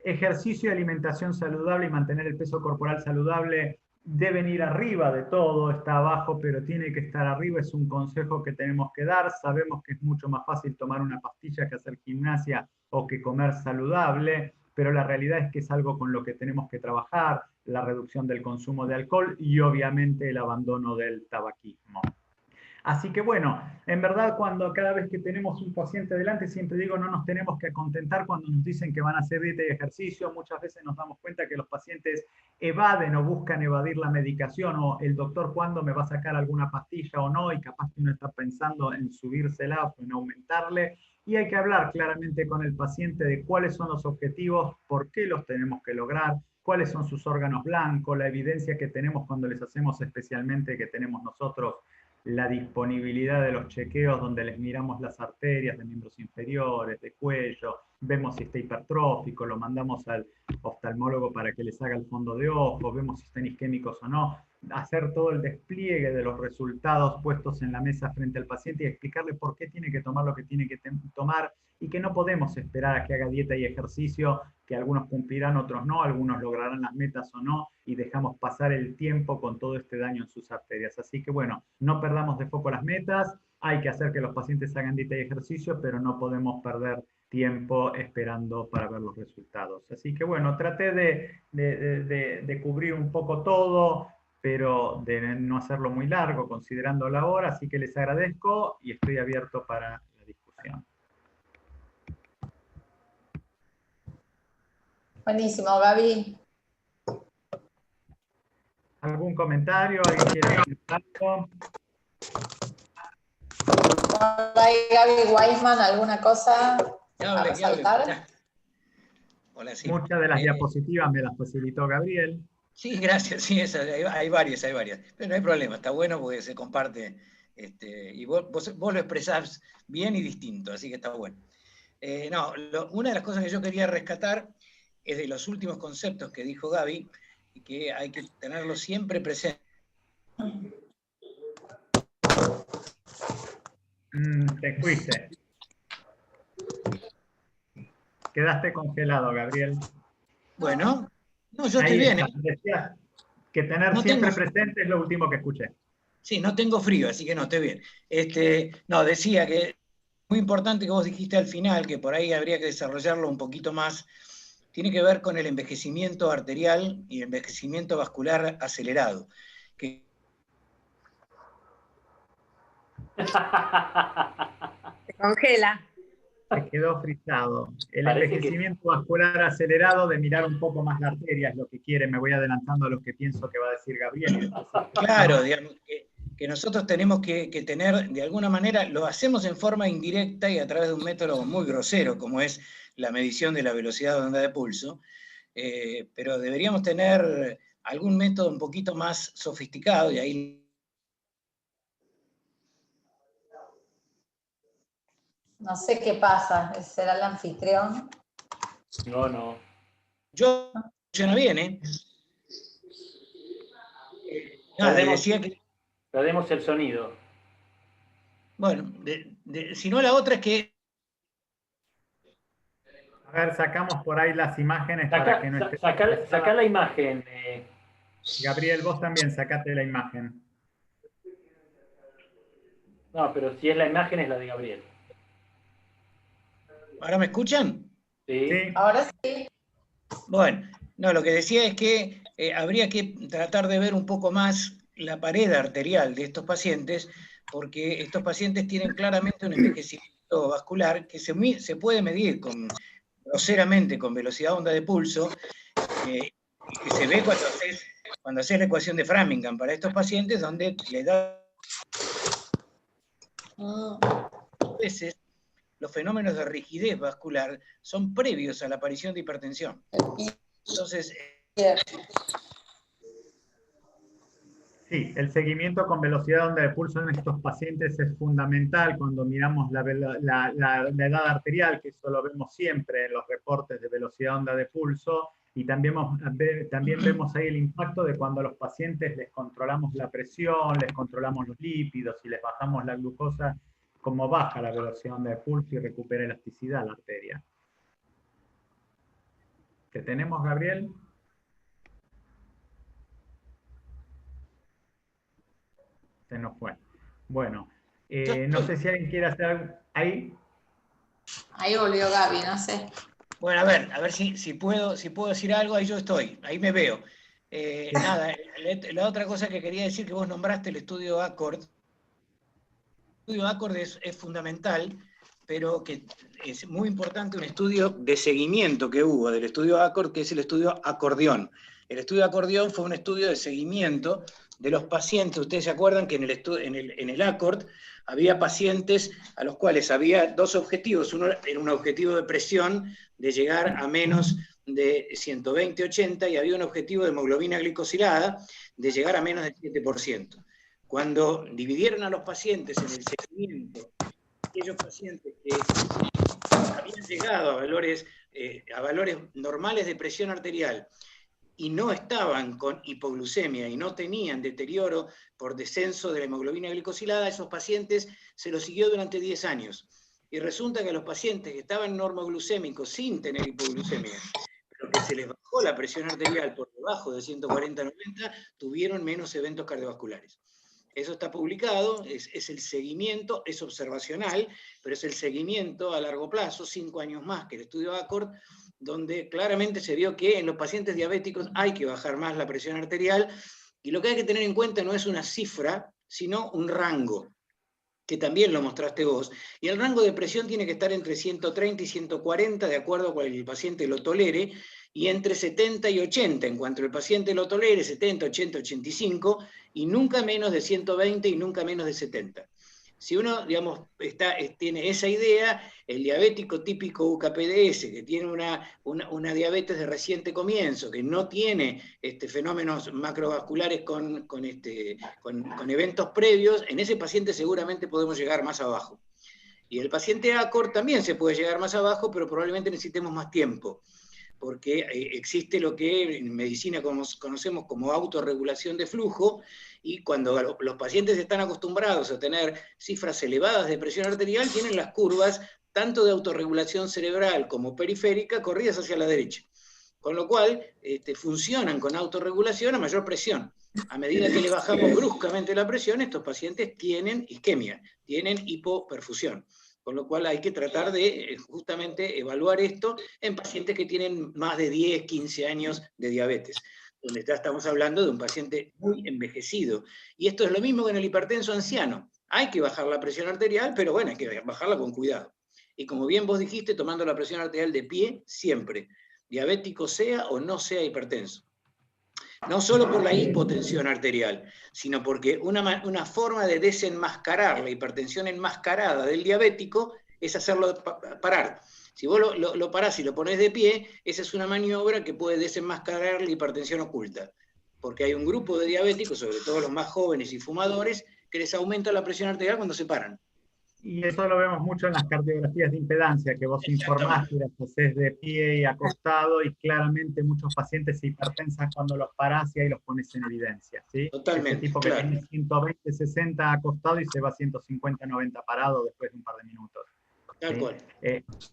Ejercicio y alimentación saludable y mantener el peso corporal saludable deben ir arriba de todo, está abajo, pero tiene que estar arriba, es un consejo que tenemos que dar. Sabemos que es mucho más fácil tomar una pastilla que hacer gimnasia o que comer saludable, pero la realidad es que es algo con lo que tenemos que trabajar, la reducción del consumo de alcohol y obviamente el abandono del tabaquismo. Así que bueno, en verdad cada vez que tenemos un paciente delante, siempre digo, no nos tenemos que contentar cuando nos dicen que van a hacer dieta y ejercicio. Muchas veces nos damos cuenta que los pacientes evaden o buscan evadir la medicación o el doctor cuándo me va a sacar alguna pastilla o no, y capaz que uno está pensando en subírsela o en aumentarle. Y hay que hablar claramente con el paciente de cuáles son los objetivos, por qué los tenemos que lograr, cuáles son sus órganos blancos, la evidencia que tenemos cuando les hacemos especialmente que tenemos nosotros la disponibilidad de los chequeos donde les miramos las arterias de miembros inferiores, de cuello, vemos si está hipertrófico, lo mandamos al oftalmólogo para que les haga el fondo de ojo, vemos si están isquémicos o no, hacer todo el despliegue de los resultados puestos en la mesa frente al paciente y explicarle por qué tiene que tomar lo que tiene que tomar y que no podemos esperar a que haga dieta y ejercicio, que algunos cumplirán, otros no, algunos lograrán las metas o no, y dejamos pasar el tiempo con todo este daño en sus arterias. Así que bueno, no perdamos de foco las metas, hay que hacer que los pacientes hagan dieta y ejercicio, pero no podemos perder tiempo esperando para ver los resultados. Así que bueno, traté de cubrir un poco todo, pero de no hacerlo muy largo, considerando la hora, así que les agradezco y estoy abierto para la discusión. Buenísimo, Gaby. ¿Algún comentario? ¿Alguien quiere comentar algo? Hola, Gaby Weisman, ¿alguna cosa a resaltar? Hola, sí. Muchas de las diapositivas me las facilitó Gabriel. Sí, gracias, sí, hay varias. Pero no hay problema, está bueno porque se comparte. Y vos lo expresás bien y distinto, así que está bueno. Una de las cosas que yo quería rescatar es de los últimos conceptos que dijo Gaby, y que hay que tenerlos siempre presentes. Te fuiste. Quedaste congelado, Gabriel. Bueno, no, yo estoy bien. Decías que tener siempre presente es lo último que escuché. Sí, no tengo frío, así que no, estoy bien. Decía que muy importante que vos dijiste al final, que por ahí habría que desarrollarlo un poquito más, tiene que ver con el envejecimiento arterial y el envejecimiento vascular acelerado. Que... Se congela. Se quedó frisado. El envejecimiento vascular acelerado de mirar un poco más la arteria es lo que quiere. Me voy adelantando a lo que pienso que va a decir Gabriel. Claro, digamos que nosotros tenemos que tener, de alguna manera, lo hacemos en forma indirecta y a través de un método muy grosero, como es la medición de la velocidad de onda de pulso, pero deberíamos tener algún método un poquito más sofisticado, y ahí... No sé qué pasa, ¿será el anfitrión? No. Yo funciona bien, ¿eh? Decía que... Perdemos el sonido. Bueno, si no, la otra es que... A ver, sacamos por ahí las imágenes para que no esté... Sacá la imagen. Gabriel, vos también sacate la imagen. No, pero si es la imagen es la de Gabriel. ¿Ahora me escuchan? Sí. Ahora sí. Bueno, no, lo que decía es que habría que tratar de ver un poco más la pared arterial de estos pacientes porque estos pacientes tienen claramente un envejecimiento vascular que se puede medir groseramente con velocidad onda de pulso, y que se ve cuando haces la ecuación de Framingham para estos pacientes, donde le da veces los fenómenos de rigidez vascular son previos a la aparición de hipertensión. Entonces, sí, el seguimiento con velocidad de onda de pulso en estos pacientes es fundamental cuando miramos la edad arterial, que eso lo vemos siempre en los reportes de velocidad de onda de pulso, y también vemos ahí el impacto de cuando a los pacientes les controlamos la presión, les controlamos los lípidos y les bajamos la glucosa, cómo baja la velocidad de onda de pulso y recupera elasticidad la arteria. ¿Te tenemos, Gabriel? Se nos fue. Bueno, no sé si alguien quiere hacer algo ahí. Ahí volvió Gaby, no sé. Bueno, a ver si puedo decir algo, ahí yo estoy, ahí me veo. Nada, la otra cosa que quería decir, que vos nombraste el estudio ACORD. El estudio ACORD es fundamental, pero que es muy importante un estudio de seguimiento que hubo del estudio ACORD, que es el estudio Acordeón. El estudio Acordeón fue un estudio de seguimiento de los pacientes. Ustedes se acuerdan que en el ACORD había pacientes a los cuales había dos objetivos. Uno era un objetivo de presión de llegar a menos de 120-80 y había un objetivo de hemoglobina glicosilada de llegar a menos del 7%. Cuando dividieron a los pacientes en el seguimiento, aquellos pacientes que habían llegado a valores normales de presión arterial y no estaban con hipoglucemia y no tenían deterioro por descenso de la hemoglobina glicosilada, a esos pacientes se los siguió durante 10 años. Y resulta que a los pacientes que estaban normoglucémicos sin tener hipoglucemia, pero que se les bajó la presión arterial por debajo de 140-90, tuvieron menos eventos cardiovasculares. Eso está publicado, es el seguimiento, es observacional, pero es el seguimiento a largo plazo, 5 años más que el estudio ACORD, donde claramente se vio que en los pacientes diabéticos hay que bajar más la presión arterial, y lo que hay que tener en cuenta no es una cifra, sino un rango, que también lo mostraste vos, y el rango de presión tiene que estar entre 130 y 140, de acuerdo a cual el paciente lo tolere, y entre 70 y 80, en cuanto el paciente lo tolere, 70, 80, 85, y nunca menos de 120 y nunca menos de 70. Si uno, digamos, tiene esa idea, el diabético típico UKPDS, que tiene una diabetes de reciente comienzo, que no tiene fenómenos macrovasculares con eventos previos, en ese paciente seguramente podemos llegar más abajo. Y el paciente ACORD también se puede llegar más abajo, pero probablemente necesitemos más tiempo, porque existe lo que en medicina conocemos como autorregulación de flujo, y cuando los pacientes están acostumbrados a tener cifras elevadas de presión arterial, tienen las curvas tanto de autorregulación cerebral como periférica corridas hacia la derecha. Con lo cual, funcionan con autorregulación a mayor presión. A medida que le bajamos bruscamente la presión, estos pacientes tienen isquemia, tienen hipoperfusión. Con lo cual hay que tratar de justamente evaluar esto en pacientes que tienen más de 10, 15 años de diabetes, donde ya estamos hablando de un paciente muy envejecido. Y esto es lo mismo que en el hipertenso anciano. Hay que bajar la presión arterial, pero bueno, hay que bajarla con cuidado. Y como bien vos dijiste, tomando la presión arterial de pie siempre, diabético sea o no sea hipertenso. No solo por la hipotensión arterial, sino porque una forma de desenmascarar la hipertensión enmascarada del diabético es hacerlo parar. Si vos lo parás y lo ponés de pie, esa es una maniobra que puede desenmascarar la hipertensión oculta. Porque hay un grupo de diabéticos, sobre todo los más jóvenes y fumadores, que les aumenta la presión arterial cuando se paran. Y eso lo vemos mucho en las cardiografías de impedancia, que vos informás que las haces de pie y acostado, y claramente muchos pacientes se hipertensan cuando los parás y ahí los pones en evidencia, ¿sí? Totalmente, ese tipo que claro. tiene 120, 60 acostado y se va 150, 90 parado después de un par de minutos. Tal ¿sí? cual.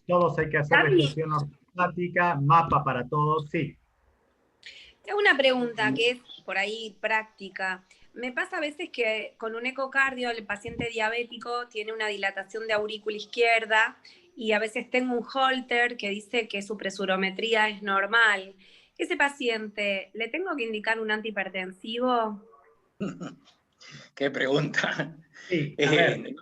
Todos hay que hacer gestión ortostática, mapa para todos, sí. Tengo una pregunta que es por ahí práctica. Me pasa a veces que con un ecocardio el paciente diabético tiene una dilatación de aurícula izquierda y a veces tengo un Holter que dice que su presurometría es normal. ¿Ese paciente le tengo que indicar un antihipertensivo? Qué pregunta. Sí, a ver,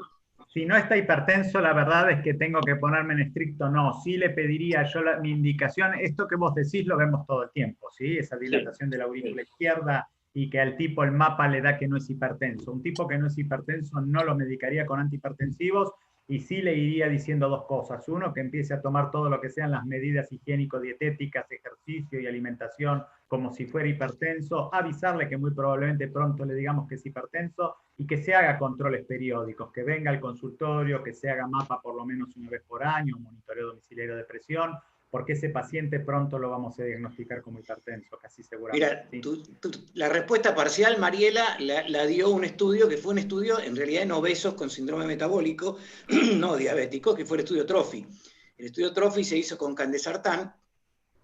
si no está hipertenso, la verdad es que tengo que ponerme en estricto no. Sí le pediría yo mi indicación, esto que vos decís lo vemos todo el tiempo, ¿sí? Esa dilatación de la aurícula izquierda y que al tipo el mapa le da que no es hipertenso. Un tipo que no es hipertenso no lo medicaría con antihipertensivos y sí le iría diciendo dos cosas. Uno, que empiece a tomar todo lo que sean las medidas higiénico-dietéticas, ejercicio y alimentación como si fuera hipertenso, avisarle que muy probablemente pronto le digamos que es hipertenso y que se haga controles periódicos, que venga al consultorio, que se haga mapa por lo menos una vez por año, monitoreo domiciliario de presión, porque ese paciente pronto lo vamos a diagnosticar como hipertenso, casi seguramente. Mira, ¿sí? la respuesta parcial, Mariela, la dio un estudio que fue un estudio en realidad en obesos con síndrome metabólico, no diabético, que fue el estudio TROFI. El estudio TROFI se hizo con candesartán,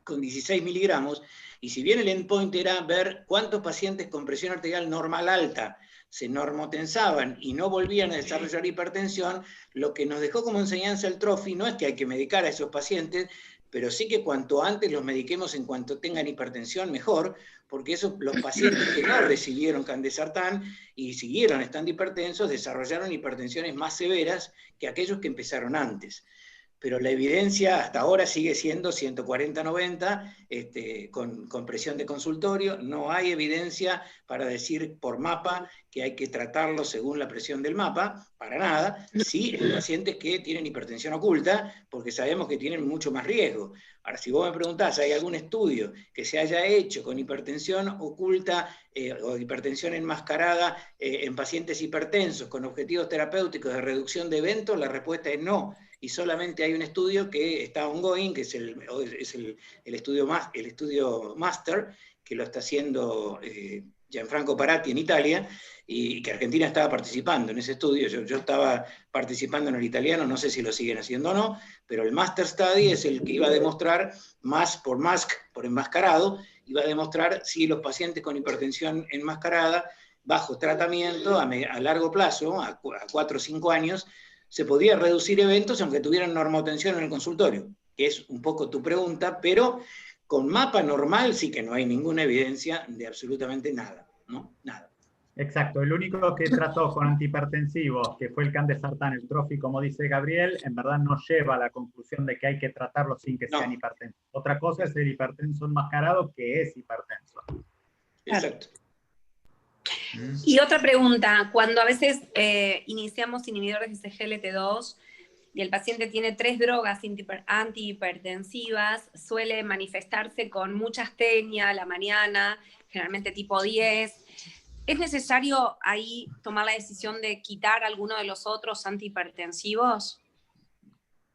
con 16 miligramos, y si bien el endpoint era ver cuántos pacientes con presión arterial normal alta se normotensaban y no volvían a desarrollar hipertensión, lo que nos dejó como enseñanza el TROFI no es que hay que medicar a esos pacientes, pero sí que cuanto antes los mediquemos en cuanto tengan hipertensión, mejor, porque los pacientes que no recibieron candesartán y siguieron estando hipertensos, desarrollaron hipertensiones más severas que aquellos que empezaron antes. Pero la evidencia hasta ahora sigue siendo 140-90, con presión de consultorio. No hay evidencia para decir por mapa que hay que tratarlo según la presión del mapa, para nada. Sí, en pacientes que tienen hipertensión oculta, porque sabemos que tienen mucho más riesgo. Ahora, si vos me preguntás, ¿hay algún estudio que se haya hecho con hipertensión oculta o hipertensión enmascarada en pacientes hipertensos con objetivos terapéuticos de reducción de eventos? La respuesta es no. Y solamente hay un estudio que está ongoing, que es el estudio Master, que lo está haciendo Gianfranco Parati en Italia, y que Argentina estaba participando en ese estudio. Yo estaba participando en el italiano, no sé si lo siguen haciendo o no, pero el Master Study es el que iba a demostrar, por enmascarado, iba a demostrar si los pacientes con hipertensión enmascarada, bajo tratamiento, a largo plazo, a 4 o 5 años, se podía reducir eventos aunque tuvieran normotensión en el consultorio, que es un poco tu pregunta, pero con mapa normal sí que no hay ninguna evidencia de absolutamente nada, ¿no? Nada. Exacto, el único que trató con antihipertensivos, que fue el candesartán, el TROFI, como dice Gabriel, en verdad no lleva a la conclusión de que hay que tratarlo sin que sean hipertensos. Otra cosa es el hipertenso enmascarado, que es hipertenso. Exacto. Y otra pregunta, cuando a veces iniciamos inhibidores de SGLT2 y el paciente tiene 3 drogas antihipertensivas, suele manifestarse con mucha astenia a la mañana, generalmente tipo 10. ¿Es necesario ahí tomar la decisión de quitar alguno de los otros antihipertensivos?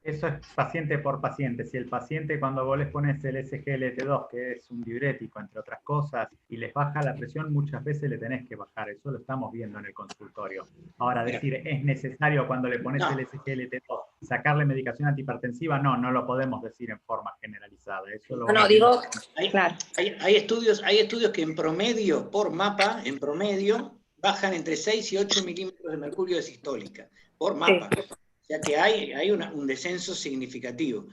Eso es paciente por paciente. Si el paciente, cuando vos les pones el SGLT2, que es un diurético, entre otras cosas, y les baja la presión, muchas veces le tenés que bajar. Eso lo estamos viendo en el consultorio. Ahora, decir, ¿es necesario cuando le pones el SGLT2 sacarle medicación antihipertensiva? No, no lo podemos decir en forma generalizada. Eso lo digo, claro. Hay estudios que en promedio, por mapa, en promedio, bajan entre 6 y 8 milímetros de mercurio de sistólica, por mapa. Sí. O sea que hay un descenso significativo.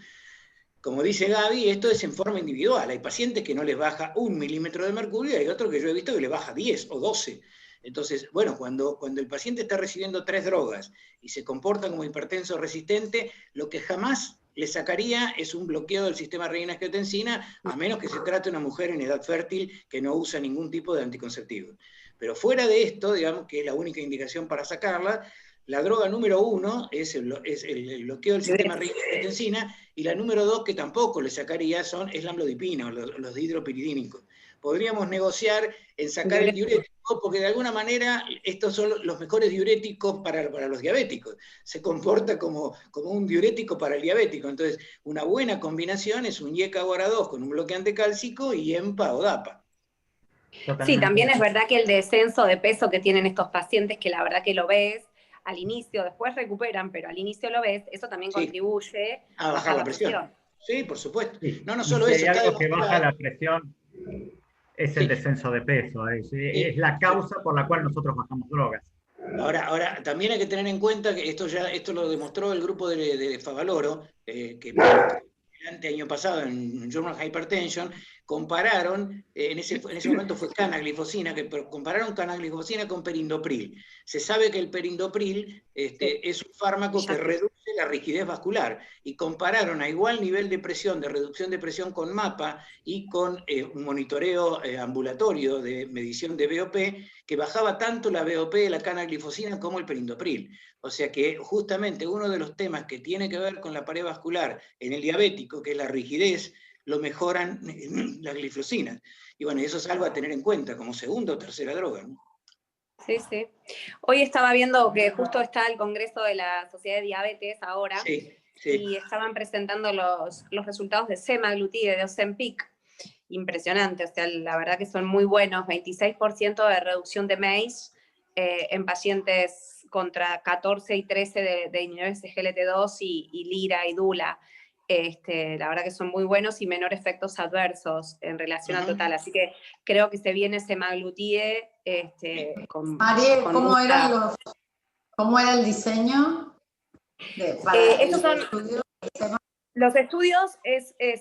Como dice Gaby, esto es en forma individual. Hay pacientes que no les baja 1 milímetro de mercurio y hay otros que yo he visto que le baja 10 o 12. Entonces, bueno, cuando el paciente está recibiendo 3 drogas y se comporta como hipertenso resistente, lo que jamás le sacaría es un bloqueo del sistema renina-angiotensina, a menos que se trate de una mujer en edad fértil que no usa ningún tipo de anticonceptivo. Pero fuera de esto, digamos que es la única indicación para sacarla, la droga número 1 es el bloqueo del sistema renina-angiotensina, y la número 2, que tampoco le sacaría, es la amlodipina, o los dihidropiridínicos. Podríamos negociar en sacar el diurético, porque de alguna manera estos son los mejores diuréticos para los diabéticos. Se comporta como un diurético para el diabético. Entonces, una buena combinación es un YK-GORA2 con un bloqueante cálcico y EMPA o DAPA. Sí, también es verdad que el descenso de peso que tienen estos pacientes, que la verdad que lo ves, al inicio, después recuperan, pero al inicio lo ves, eso también contribuye a bajar la presión. Sí, por supuesto. Sí. No solo eso. Si hay algo que baja la presión, es el descenso de peso. Es la causa por la cual nosotros bajamos drogas. Ahora, también hay que tener en cuenta que esto lo demostró el grupo de Favaloro, que el año pasado en Journal of Hypertension, compararon, en ese momento fue canaglifosina, pero compararon canaglifosina con perindopril. Se sabe que el perindopril es un fármaco que reduce la rigidez vascular, y compararon a igual nivel de presión, de reducción de presión con mapa y con un monitoreo ambulatorio de medición de BOP, que bajaba tanto la BOP de la canaglifosina como el perindopril. O sea que justamente uno de los temas que tiene que ver con la pared vascular en el diabético, que es la rigidez, lo mejoran las glifosinas. Y bueno, eso es algo a tener en cuenta como segunda o tercera droga, ¿no? Sí, sí. Hoy estaba viendo que justo está el Congreso de la Sociedad de Diabetes ahora, sí. Y estaban presentando los resultados de semaglutide, de Ozempic. Impresionante, o sea, la verdad que son muy buenos. 26% de reducción de MACE en pacientes contra 14 y 13 de inhibidores de GLT2 y LIRA y DULA. La verdad que son muy buenos y menor efectos adversos en relación al total. Así que creo que se viene semaglutide con... Mariel, con ¿cómo era el diseño? Estos son los estudios.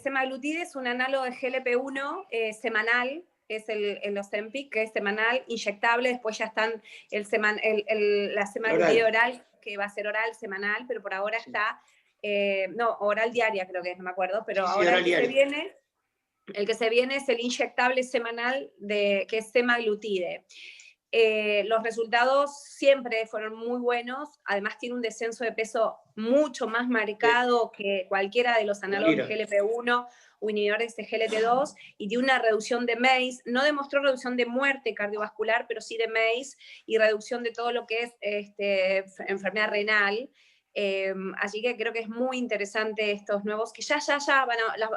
Semaglutide es un análogo de GLP-1 semanal, es el Ozempic, que es semanal, inyectable. Después ya están la semaglutide oral, que va a ser oral semanal, pero por ahora está... no, oral diaria creo que es, no me acuerdo, pero sí, ahora el que se viene es el inyectable semanal, que es semaglutide. Los resultados siempre fueron muy buenos, además tiene un descenso de peso mucho más marcado que cualquiera de los análogos de GLP-1 o inhibidores de GLT2, y tiene una reducción de MACE. No demostró reducción de muerte cardiovascular, pero sí de MACE y reducción de todo lo que es enfermedad renal. Así que creo que es muy interesante estos nuevos, que ya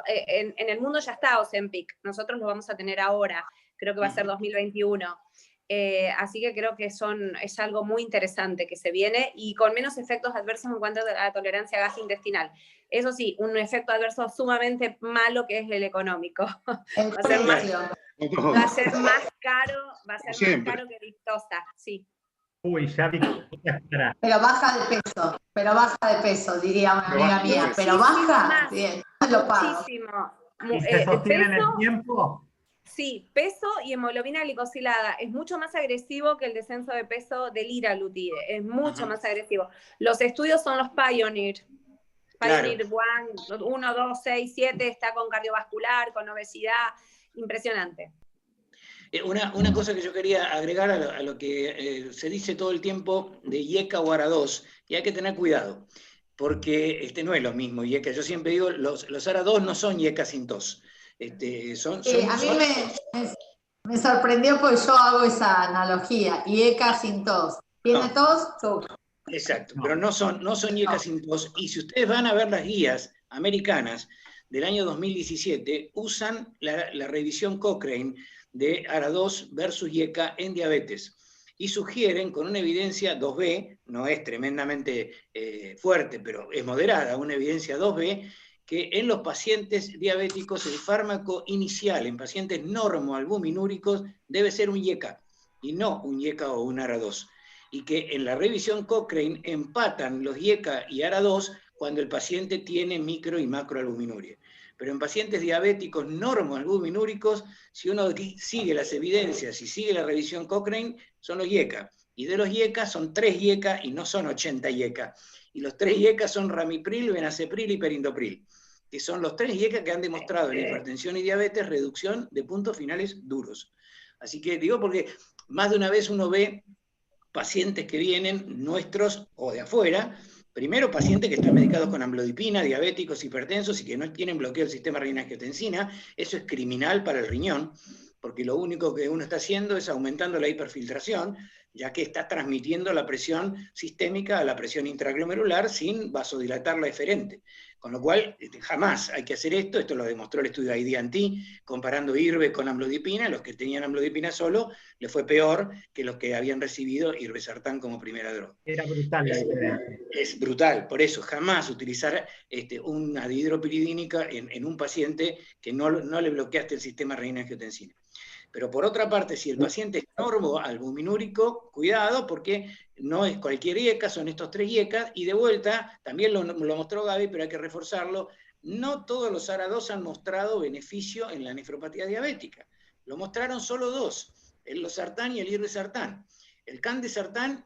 en el mundo ya está Ozempic, nosotros lo vamos a tener ahora, creo que va a ser 2021. Así que creo que es algo muy interesante que se viene, y con menos efectos adversos en cuanto a la tolerancia a gas intestinal. Eso sí, un efecto adverso sumamente malo, que es el económico. Va a ser más caro que Victoza, sí. Uy, ya Victoza. Pero baja de peso, diría una amiga mía. Pero baja, bien, lo pago. Muchísimo. ¿Y se sostiene en el tiempo? Sí, peso y hemoglobina glicosilada es mucho más agresivo que el descenso de peso del liraglutide, es mucho más agresivo. Los estudios son los Pioneer. Pioneer 1, 2, 6, 7, está con cardiovascular, con obesidad, impresionante. Una cosa que yo quería agregar a lo que se dice todo el tiempo de IECA o ARA2, y hay que tener cuidado, porque no es lo mismo IECA. Yo siempre digo, los ARA2 no son IECA sin tos. A mí me sorprendió porque yo hago esa analogía, IECA sin tos. ¿Tiene tos? Exacto, pero no son IECA sin tos. Y si ustedes van a ver las guías americanas del año 2017, usan la revisión Cochrane de ARA2 versus IECA en diabetes, y sugieren, con una evidencia 2B, no es tremendamente fuerte, pero es moderada, una evidencia 2B, que en los pacientes diabéticos el fármaco inicial, en pacientes normoalbuminúricos, debe ser un IECA, y no un IECA o un ARA2. Y que en la revisión Cochrane empatan los IECA y ARA2 cuando el paciente tiene micro y macroalbuminuria. Pero en pacientes diabéticos normoalbuminúricos, si uno sigue las evidencias y sigue la revisión Cochrane, son los IECA. Y de los IECA son 3 IECA y no son 80 IECA. Y los 3 IECA son ramipril, benacepril y perindopril, que son los 3 IECA que han demostrado en hipertensión y diabetes reducción de puntos finales duros. Así que digo porque más de una vez uno ve pacientes que vienen nuestros o de afuera, primero pacientes que están medicados con amlodipina, diabéticos, hipertensos y que no tienen bloqueo del sistema renina-angiotensina. Eso es criminal para el riñón, porque lo único que uno está haciendo es aumentando la hiperfiltración, ya que está transmitiendo la presión sistémica a la presión intraglomerular sin vasodilatarla eferente. Con lo cual, jamás hay que hacer esto. Esto lo demostró el estudio de IDNT, comparando IRBE con amlodipina. Los que tenían amlodipina solo les fue peor que los que habían recibido irbesartán como primera droga. Era brutal la diferencia. Es brutal, por eso jamás utilizar una dihidropiridínica en un paciente que no le bloqueaste el sistema renina-angiotensina. Pero por otra parte, si el paciente es normoalbuminúrico, cuidado, porque no es cualquier IECA, son estos 3 IECA, y de vuelta, también lo mostró Gaby, pero hay que reforzarlo, no todos los ARA2 han mostrado beneficio en la nefropatía diabética. Lo mostraron solo 2, el losartán y el irbesartán. El candesartán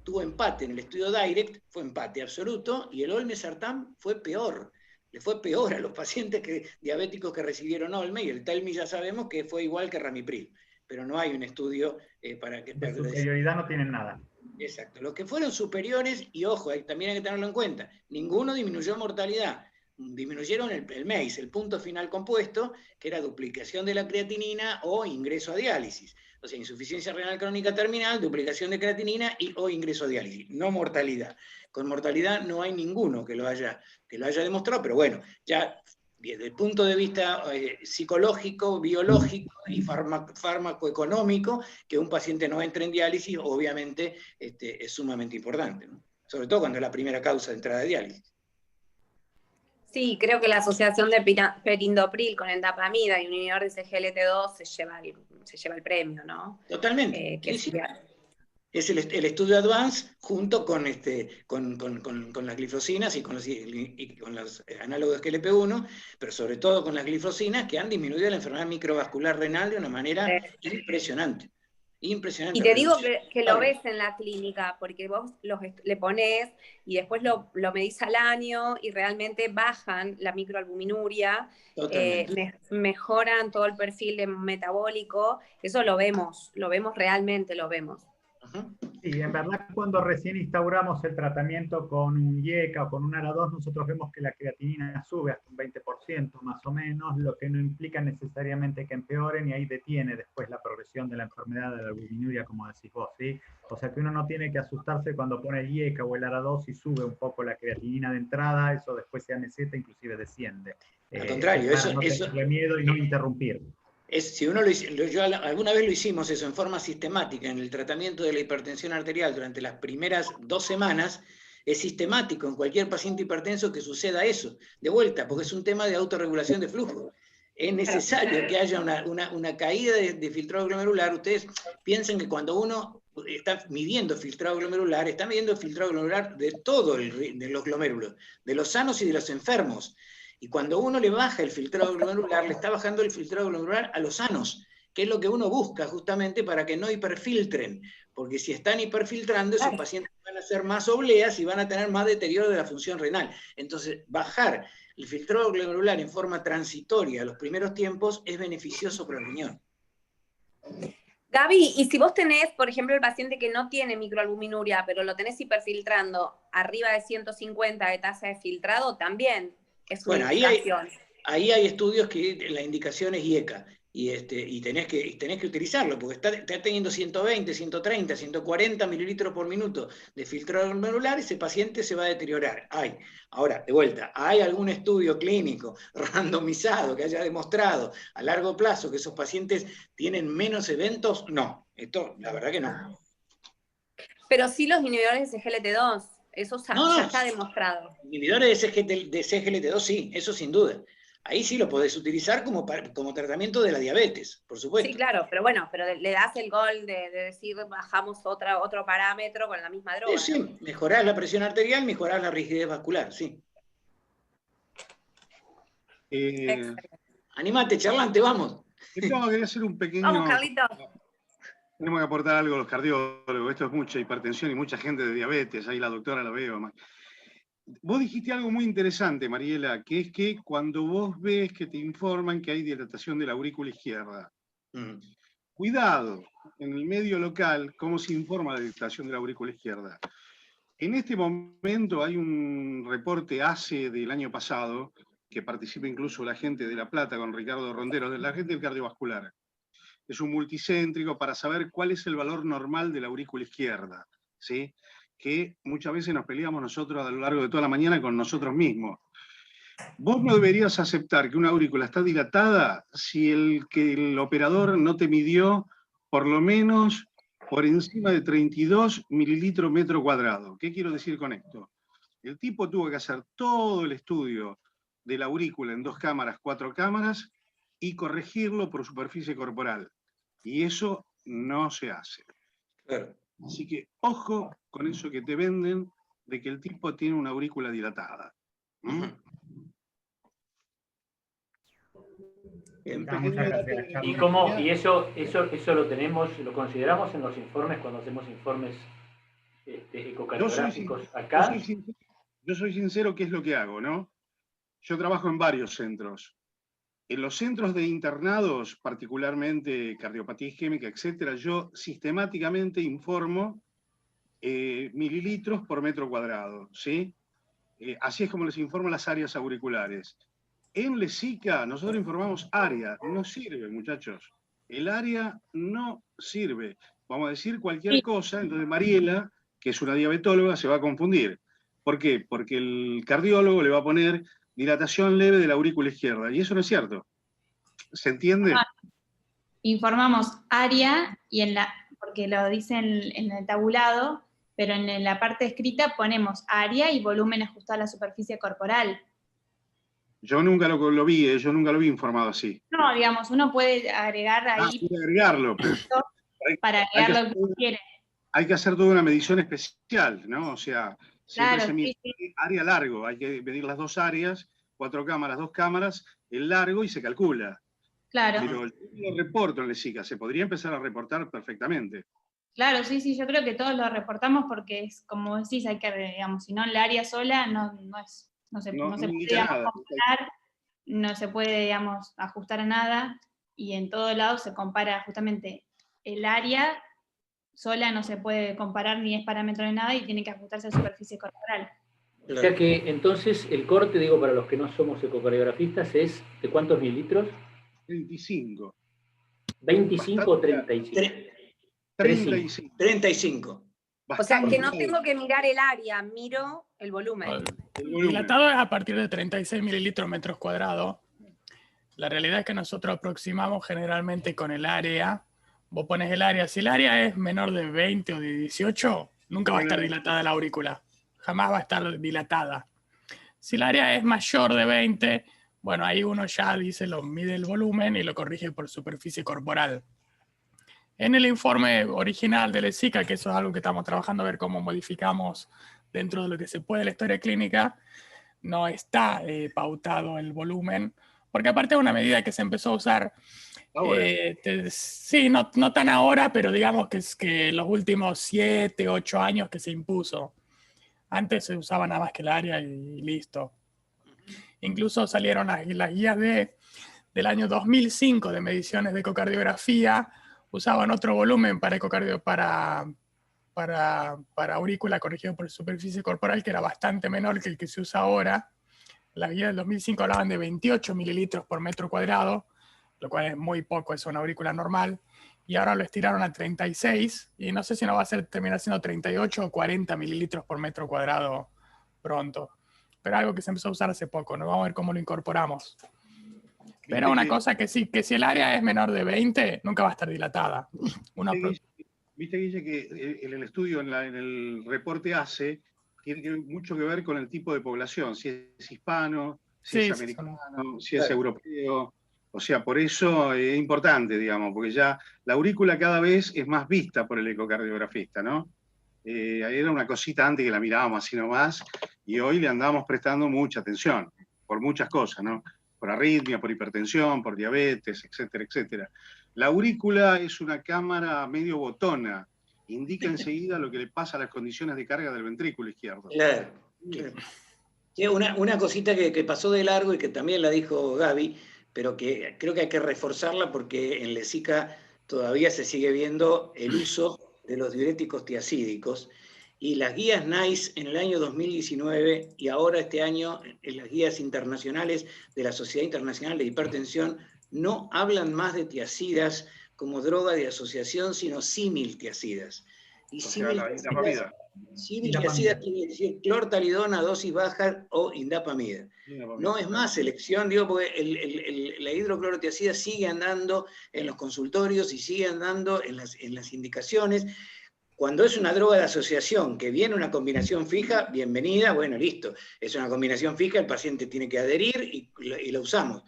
tuvo empate en el estudio Direct, fue empate absoluto, y el olmesartán fue peor. Le fue peor a los pacientes diabéticos que recibieron Olme, y el Telmi ya sabemos que fue igual que Ramipril. Pero no hay un estudio para que... De superioridad no tienen nada. Exacto. Los que fueron superiores, y ojo, también hay que tenerlo en cuenta, ninguno disminuyó mortalidad. Disminuyeron el MACE, el punto final compuesto, que era duplicación de la creatinina o ingreso a diálisis. O sea, insuficiencia renal crónica terminal, duplicación de creatinina o ingreso a diálisis, no mortalidad. Con mortalidad no hay ninguno que lo haya demostrado, pero bueno, ya desde el punto de vista psicológico, biológico y fármacoeconómico, que un paciente no entre en diálisis, obviamente es sumamente importante, ¿no? Sobre todo cuando es la primera causa de entrada de diálisis. Sí, creo que la asociación de perindopril con endapamida y un inhibidor de CGLT2 se lleva el premio, ¿no? Totalmente. Es el estudio Advance junto con las glifosinas y con los análogos de GLP-1, pero sobre todo con las glifosinas, que han disminuido la enfermedad microvascular renal de una manera impresionante. Impresionante. Y te digo que lo ves en la clínica, porque vos le ponés y después lo medís al año y realmente bajan la microalbuminuria, mejoran todo el perfil metabólico, eso lo vemos realmente, lo vemos. Sí, en verdad cuando recién instauramos el tratamiento con un IECA o con un ARA2, nosotros vemos que la creatinina sube hasta un 20% más o menos, lo que no implica necesariamente que empeoren, y ahí detiene después la progresión de la enfermedad de la albuminuria, como decís vos, ¿sí? O sea que uno no tiene que asustarse cuando pone el IECA o el ARA2 y sube un poco la creatinina de entrada, eso después se meseta, inclusive desciende. Al contrario, no tenerle miedo y no interrumpir. Si uno alguna vez lo hicimos eso en forma sistemática en el tratamiento de la hipertensión arterial durante las primeras 2 semanas, es sistemático en cualquier paciente hipertenso que suceda eso, de vuelta, porque es un tema de autorregulación de flujo. Es necesario que haya una caída de filtrado glomerular. Ustedes piensen que cuando uno está midiendo filtrado glomerular, está midiendo el filtrado glomerular de de los glomérulos, de los sanos y de los enfermos. Y cuando uno le baja el filtrado glomerular, le está bajando el filtrado glomerular a los sanos, que es lo que uno busca justamente para que no hiperfiltren, porque si están hiperfiltrando, esos pacientes van a ser más obleas y van a tener más deterioro de la función renal. Entonces, bajar el filtrado glomerular en forma transitoria a los primeros tiempos es beneficioso para el riñón. Gaby, y si vos tenés, por ejemplo, el paciente que no tiene microalbuminuria, pero lo tenés hiperfiltrando arriba de 150 de tasa de filtrado, también es una indicación. Ahí hay estudios que la indicación es IECA, y tenés que utilizarlo, porque está teniendo 120, 130, 140 mililitros por minuto de filtrado glomerular, ese paciente se va a deteriorar. Ahora, de vuelta, ¿hay algún estudio clínico randomizado que haya demostrado a largo plazo que esos pacientes tienen menos eventos? No, la verdad que no. Pero sí los inhibidores de CGLT2, eso ya está demostrado. Inhibidores de CGLT2 sí, eso sin duda. Ahí sí lo podés utilizar como tratamiento de la diabetes, por supuesto. Sí, claro, pero le das el gol de decir bajamos otro parámetro con la misma droga. Sí, ¿no? Mejorás la presión arterial, mejorás la rigidez vascular, sí. Animate, charlante, vamos. Quería hacer un pequeño... Vamos, Carlitos. Tenemos que aportar algo a los cardiólogos. Esto es mucha hipertensión y mucha gente de diabetes. Ahí la doctora la veo. Vos dijiste algo muy interesante, Mariela, que es que cuando vos ves que te informan que hay dilatación de la aurícula izquierda, cuidado, en el medio local, ¿cómo se informa la dilatación de la aurícula izquierda? En este momento hay un reporte ACE del año pasado, que participa incluso la gente de La Plata con Ricardo Rondero, de la gente del cardiovascular. Es un multicéntrico para saber cuál es el valor normal de la aurícula izquierda, ¿sí? Que muchas veces nos peleamos nosotros a lo largo de toda la mañana con nosotros mismos. Vos no deberías aceptar que una aurícula está dilatada si el operador no te midió por lo menos por encima de 32 mililitros metro cuadrado. ¿Qué quiero decir con esto? El tipo tuvo que hacer todo el estudio de la aurícula en 2 cámaras, 4 cámaras, y corregirlo por superficie corporal. Y eso no se hace. Claro. Así que ojo con eso que te venden de que el tipo tiene una aurícula dilatada. Y eso lo tenemos, lo consideramos en los informes cuando hacemos informes ecocardiográficos acá. Yo soy sincero, ¿qué es lo que hago, no? Yo trabajo en varios centros. En los centros de internados, particularmente cardiopatía isquémica, etcétera, yo sistemáticamente informo mililitros por metro cuadrado, ¿sí? Así es como les informo las áreas auriculares. En Lesica nosotros informamos área, no sirve, muchachos. El área no sirve. Vamos a decir cualquier cosa, entonces Mariela, que es una diabetóloga, se va a confundir. ¿Por qué? Porque el cardiólogo le va a poner dilatación leve de la aurícula izquierda, y eso no es cierto. ¿Se entiende? Informamos área, porque lo dice en el tabulado, pero en la parte escrita ponemos área y volumen ajustado a la superficie corporal. Yo nunca lo vi, yo nunca lo vi informado así. No, digamos, uno puede agregar ahí. Puede agregarlo. Para agregar lo que quiere. Hay que hacer toda una medición especial, ¿no? O sea, siempre claro, se mide área largo, hay que medir las dos áreas, 4 cámaras, 2 cámaras, el largo y se calcula. Claro. Pero el reporto en Lesica se podría empezar a reportar perfectamente. Claro, sí, yo creo que todos lo reportamos porque es, como decís, hay que, digamos, si no en la área sola no se puede, digamos, comparar, no se puede, digamos, ajustar a nada, y en todo lado se compara justamente el área sola, no se puede comparar ni es parámetro de nada y tiene que ajustarse a la superficie corporal. O sea que entonces el corte, digo, para los que no somos ecocardiografistas, es ¿de cuántos mililitros? 25. ¿25 o 35? 35. O sea, que no tengo que mirar el área, miro el volumen. Dilatado es a partir de 36 mililitros metros cuadrados. La realidad es que nosotros aproximamos generalmente con el área. Vos pones el área, si el área es menor de 20 o de 18, nunca va a estar dilatada la aurícula. Jamás va a estar dilatada. Si el área es mayor de 20, bueno, ahí uno ya mide el volumen y lo corrige por superficie corporal. En el informe original de Lesica, que eso es algo que estamos trabajando a ver cómo modificamos dentro de lo que se puede la historia clínica, no está pautado el volumen, porque aparte es una medida que se empezó a usar, sí, no tan ahora, pero digamos que es que los últimos 7, 8 años que se impuso. Antes se usaba nada más que el área y listo. Incluso salieron las guías del año 2005 de mediciones de ecocardiografía, usaban otro volumen para aurícula corregido por superficie corporal, que era bastante menor que el que se usa ahora. Las guías del 2005 hablaban de 28 mililitros por metro cuadrado, lo cual es muy poco, es una aurícula normal, y ahora lo estiraron a 36, y no sé si no va a terminar siendo 38 o 40 mililitros por metro cuadrado pronto. Pero algo que se empezó a usar hace poco, ¿no? Vamos a ver cómo lo incorporamos. Pero una cosa que sí, que si el área es menor de 20, nunca va a estar dilatada. Viste, Guille, que en el estudio, en el reporte ACE, tiene mucho que ver con el tipo de población, si es hispano, si es americano, si es europeo. O sea, por eso es importante, digamos, porque ya la aurícula cada vez es más vista por el ecocardiografista, ¿no? Era una cosita antes que la mirábamos así nomás, y hoy le andamos prestando mucha atención, por muchas cosas, ¿no? Por arritmia, por hipertensión, por diabetes, etcétera, etcétera. La aurícula es una cámara medio botona, indica enseguida lo que le pasa a las condiciones de carga del ventrículo izquierdo. Claro. Sí, una cosita que pasó de largo y que también la dijo Gaby, pero que creo que hay que reforzarla porque en Lesica todavía se sigue viendo el uso de los diuréticos tiazídicos, y las guías NICE en el año 2019 y ahora este año en las guías internacionales de la Sociedad Internacional de Hipertensión no hablan más de tiazidas como droga de asociación, sino símiltiazidas. Y símiltiazidas quiere decir clortalidona, dosis baja o indapamida. No es más selección, digo, porque la hidroclorotiazida sigue andando en los consultorios y sigue andando en las indicaciones. Cuando es una droga de asociación que viene una combinación fija, bienvenida, bueno, listo. Es una combinación fija, el paciente tiene que adherir y la usamos.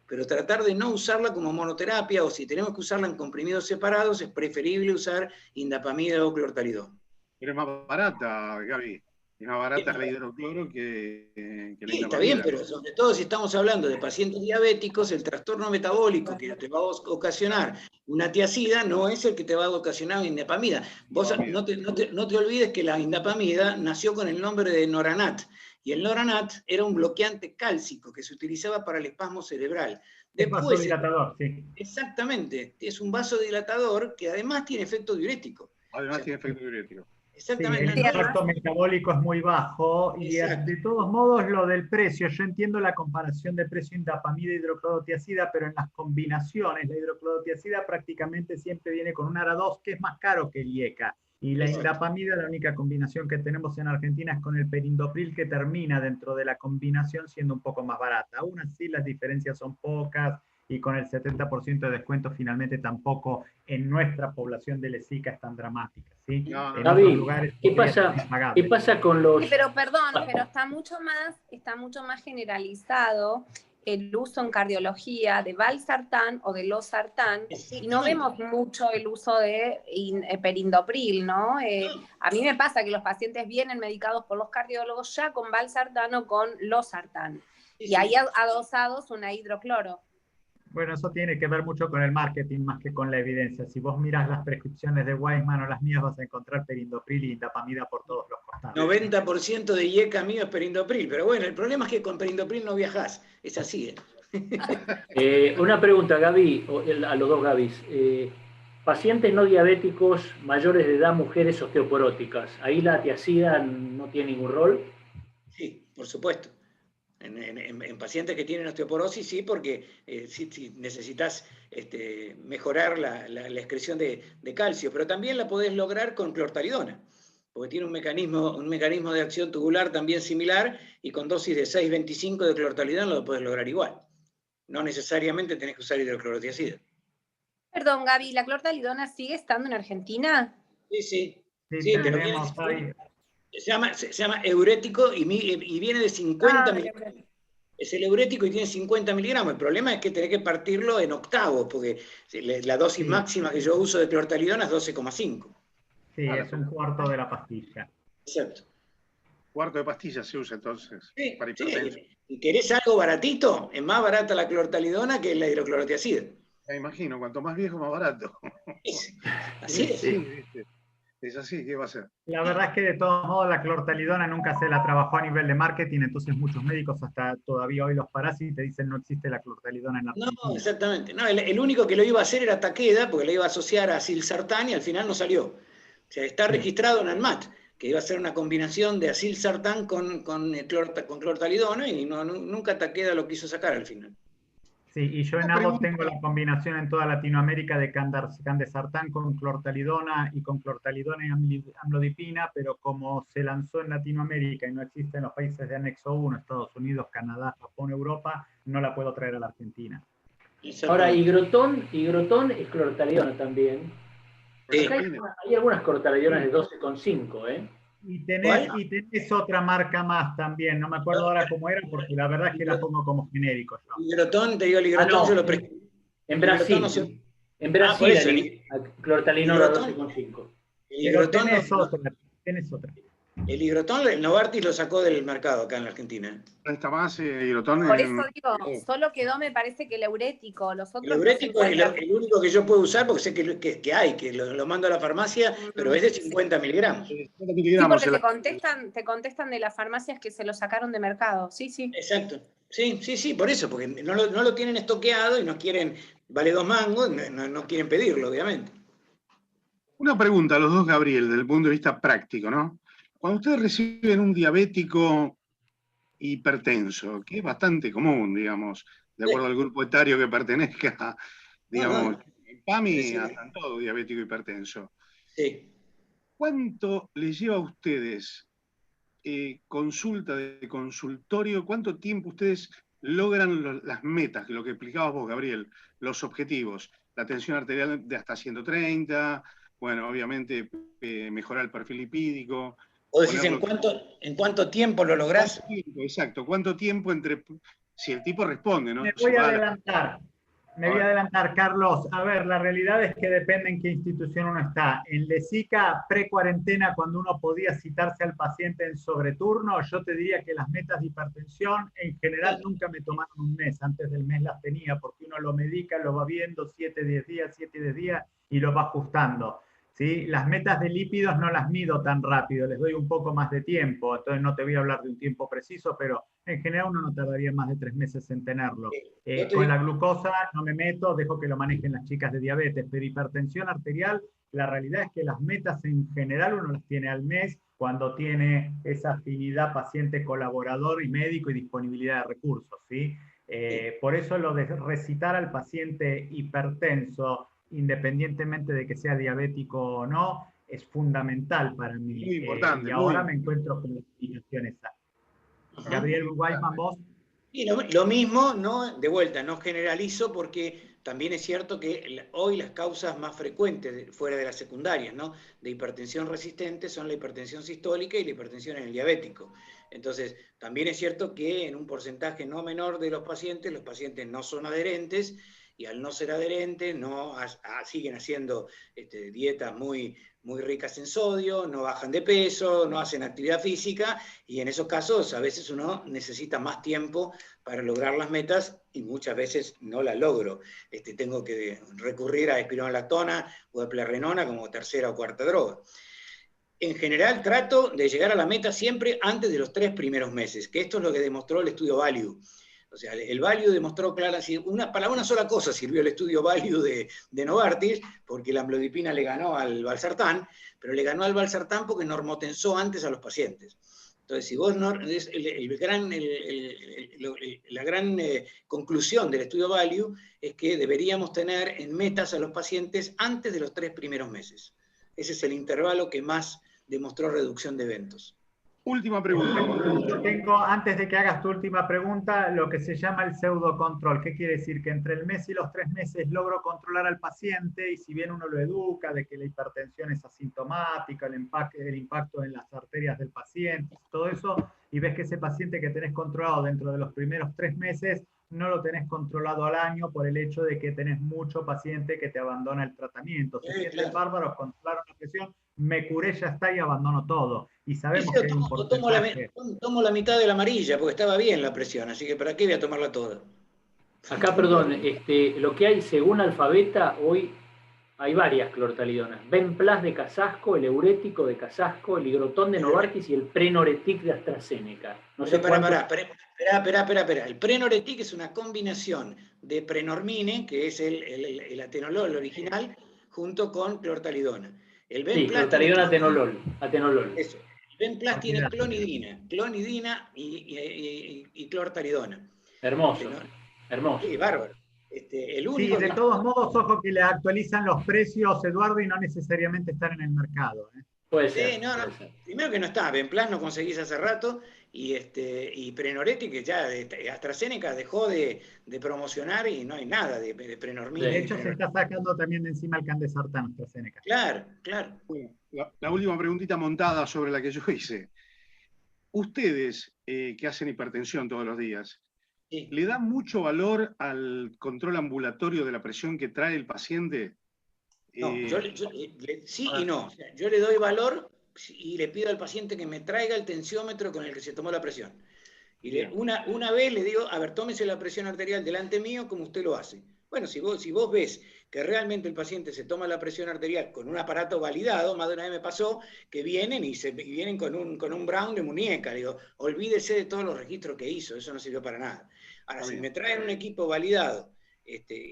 Pero tratar de no usarla como monoterapia, o si tenemos que usarla en comprimidos separados, es preferible usar indapamida o clortalidona. Pero es más barata, Gaby. Es más barata la hidrocloro que la Sí, está indapamida. bien, pero sobre todo si estamos hablando de pacientes diabéticos, el trastorno metabólico que te va a ocasionar una tiazida no es el que te va a ocasionar una indapamida. Vos no te olvides que la indapamida nació con el nombre de Noranat, y el Noranat era un bloqueante cálcico que se utilizaba para el espasmo cerebral. Después, vasodilatador, sí. Exactamente, es un vasodilatador que además tiene efecto diurético. Además tiene efecto diurético. Exactamente. Sí, el impacto metabólico es muy bajo. Exacto. Y de todos modos lo del precio, yo entiendo la comparación de precio indapamida e hidroclorotiazida, pero en las combinaciones la hidroclorotiazida prácticamente siempre viene con un ARA2 que es más caro que el IECA. Y la indapamida, la única combinación que tenemos en Argentina es con el perindopril, que termina dentro de la combinación siendo un poco más barata. Aún así las diferencias son pocas, y con el 70% de descuento finalmente tampoco en nuestra población de lesica es tan dramática, ¿sí? No, en David, otros lugares ¿qué pasa con los...? Sí, pero perdón, pero está mucho más generalizado el uso en cardiología de valsartán o de losartán, y no vemos mucho el uso de perindopril, ¿no? A mí me pasa que los pacientes vienen medicados por los cardiólogos ya con valsartán o con losartán, y ahí adosados una hidrocloro. Bueno, eso tiene que ver mucho con el marketing más que con la evidencia. Si vos miras las prescripciones de Weisman o las mías, vas a encontrar perindopril y indapamida por todos los costados. 90% de IECA mío es perindopril, pero bueno, el problema es que con perindopril no viajás, es así. Una pregunta, Gaby, a los dos Gabis. Pacientes no diabéticos, mayores de edad, mujeres osteoporóticas, ¿ahí la tiazida no tiene ningún rol? Sí, por supuesto. En pacientes que tienen osteoporosis, sí, porque si necesitas mejorar la excreción de calcio, pero también la podés lograr con clortalidona, porque tiene un mecanismo de acción tubular también similar, y con dosis de 6,25 de clortalidona lo podés lograr igual. No necesariamente tenés que usar hidroclorotiazida. Perdón, Gaby, ¿la clortalidona sigue estando en Argentina? Sí, pero se llama eurético y viene de 50 miligramos. Es el eurético y tiene 50 miligramos. El problema es que tenés que partirlo en octavos, porque la dosis máxima que yo uso de clortalidona es 12,5. Sí, es un cuarto de la pastilla. Exacto. Cuarto de pastilla se usa entonces. Sí, para hipertensión. Si querés algo baratito, es más barata la clortalidona que la hidroclorotiazida. Me imagino, cuanto más viejo, más barato. Así es. Es así, ¿qué va a ser? La verdad es que de todos modos la clortalidona nunca se la trabajó a nivel de marketing, entonces muchos médicos hasta todavía hoy los parásitos te dicen no existe la clortalidona en la Argentina. No, exactamente. No, el único que lo iba a hacer era Takeda, porque lo iba a asociar a silsartán y al final no salió. O sea, está registrado en ANMAT, que iba a ser una combinación de acilsartán con clortalidona, y nunca Takeda lo quiso sacar al final. Sí, y yo en Abbott tengo la combinación en toda Latinoamérica de candesartán con clortalidona y con clortalidona y amlodipina, pero como se lanzó en Latinoamérica y no existe en los países de anexo 1, Estados Unidos, Canadá, Japón, Europa, no la puedo traer a la Argentina. Ahora, higrotón es clortalidona también. Sí. Hay algunas clortalidonas de 12,5, ¿eh? Y tenés otra marca más también, no me acuerdo ahora cómo era, porque la verdad es que la pongo como genérico. Higrotón, te digo, el higrotón yo lo prescribí. En Brasil. En Brasil, clortalidona 12,5. Tenés otra. El higrotón, el Novartis lo sacó del mercado acá en la Argentina. No está más higrotón. Por eso digo, solo quedó, me parece, que el eurético. Los otros el eurético es el único que yo puedo usar, porque sé que hay, que lo mando a la farmacia, pero es de 50 miligramos. Sí, porque te contestan de las farmacias que se lo sacaron de mercado. Sí. Exacto. Sí, por eso, porque no lo tienen estoqueado y no quieren, vale 2 mangos, no quieren pedirlo, obviamente. Una pregunta a los dos, Gabriel, desde el punto de vista práctico, ¿no? Cuando ustedes reciben un diabético hipertenso, que es bastante común, digamos, de acuerdo al grupo etario que pertenezca, digamos, en PAMI están todos diabético hipertenso. Sí. ¿Cuánto les lleva a ustedes consulta de consultorio? ¿Cuánto tiempo ustedes logran las metas, lo que explicabas vos, Gabriel, los objetivos? La tensión arterial de hasta 130, bueno, obviamente mejorar el perfil lipídico. ¿O decís en cuánto tiempo lo lográs? Exacto, ¿cuánto tiempo entre... Si el tipo responde, ¿no? Me voy a adelantar. Me voy a adelantar, Carlos. A ver, la realidad es que depende en qué institución uno está. En Lesica, pre-cuarentena, cuando uno podía citarse al paciente en sobreturno, yo te diría que las metas de hipertensión en general nunca me tomaron un mes. Antes del mes las tenía, porque uno lo medica, lo va viendo 7-10 días, 7-10 días y lo va ajustando. ¿Sí? Las metas de lípidos no las mido tan rápido, les doy un poco más de tiempo, entonces no te voy a hablar de un tiempo preciso, pero en general uno no tardaría más de 3 meses en tenerlo. Con la glucosa no me meto, dejo que lo manejen las chicas de diabetes, pero hipertensión arterial, la realidad es que las metas en general uno las tiene al mes cuando tiene esa afinidad paciente colaborador y médico y disponibilidad de recursos, ¿sí? Por eso lo de recitar al paciente hipertenso, independientemente de que sea diabético o no, es fundamental para mí. Muy importante. Y ahora me encuentro con la situación esa. Gabriel Weisman, vos. Y lo mismo, ¿no? De vuelta, no generalizo porque también es cierto que hoy las causas más frecuentes fuera de las secundarias, ¿no? De hipertensión resistente son la hipertensión sistólica y la hipertensión en el diabético. Entonces, también es cierto que en un porcentaje no menor de los pacientes no son adherentes, y al no ser adherentes siguen haciendo dietas muy ricas en sodio, no bajan de peso, no hacen actividad física, y en esos casos a veces uno necesita más tiempo para lograr las metas y muchas veces no las logro. Tengo que recurrir a espironolactona o a eplerenona como tercera o cuarta droga. En general trato de llegar a la meta siempre antes de los 3 primeros meses, que esto es lo que demostró el estudio Value. O sea, el Value demostró claramente, para una sola cosa sirvió el estudio Value de Novartis, porque la amlodipina le ganó al valsartán, pero le ganó al valsartán porque normotensó antes a los pacientes. Entonces, si vos la gran conclusión del estudio Value es que deberíamos tener en metas a los pacientes antes de los 3 primeros meses. Ese es el intervalo que más demostró reducción de eventos. Última pregunta. Yo tengo, antes de que hagas tu última pregunta, lo que se llama el pseudocontrol. ¿Qué quiere decir? Que entre el mes y los 3 meses logro controlar al paciente, y si bien uno lo educa de que la hipertensión es asintomática, el impacto en las arterias del paciente, todo eso, y ves que ese paciente que tenés controlado dentro de los primeros 3 meses, no lo tenés controlado al año por el hecho de que tenés mucho paciente que te abandona el tratamiento. Se sienten bárbaros, controlaron la presión, me curé, ya está, y abandono todo. Y sabemos que hay un porcentaje. Tomo la mitad de la amarilla, porque estaba bien la presión, así que ¿para qué voy a tomarla toda? Acá, perdón, lo que hay según Alfabeta, hoy hay varias clortalidonas. Benplas de Casasco, el Eurético de Casasco, el Higrotón de Novartis y el Prenoretic de AstraZeneca. Espera. El Prenoretic es una combinación de prenormine, que es el atenolol original, junto con clortalidona. El Benplas clortalidona atenolol. Eso. El Benplas tiene clonidina y clortalidona. Hermoso. Sí, bárbaro. El único de todos modos, ojo que le actualizan los precios, Eduardo, y no necesariamente están en el mercado. Puede ser. Primero que no está, Benplas no conseguís hace rato, y Prenoretic, que ya AstraZeneca dejó de promocionar y no hay nada de prenormina. De hecho, se está sacando también de encima el candesartán AstraZeneca. Claro. La última preguntita montada sobre la que yo hice. Ustedes, que hacen hipertensión todos los días, sí, ¿le dan mucho valor al control ambulatorio de la presión que trae el paciente? No, sí y no. O sea, yo le doy valor y le pido al paciente que me traiga el tensiómetro con el que se tomó la presión. Y una vez le digo, a ver, tómese la presión arterial delante mío como usted lo hace. Bueno, si vos ves que realmente el paciente se toma la presión arterial con un aparato validado, más de una vez me pasó que vienen y vienen con un Brown de muñeca. Le digo, olvídese de todos los registros que hizo, eso no sirvió para nada. Ahora, si me traen un equipo validado,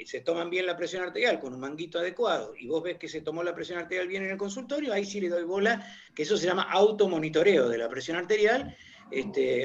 se toman bien la presión arterial con un manguito adecuado, y vos ves que se tomó la presión arterial bien en el consultorio, ahí sí le doy bola, que eso se llama automonitoreo de la presión arterial,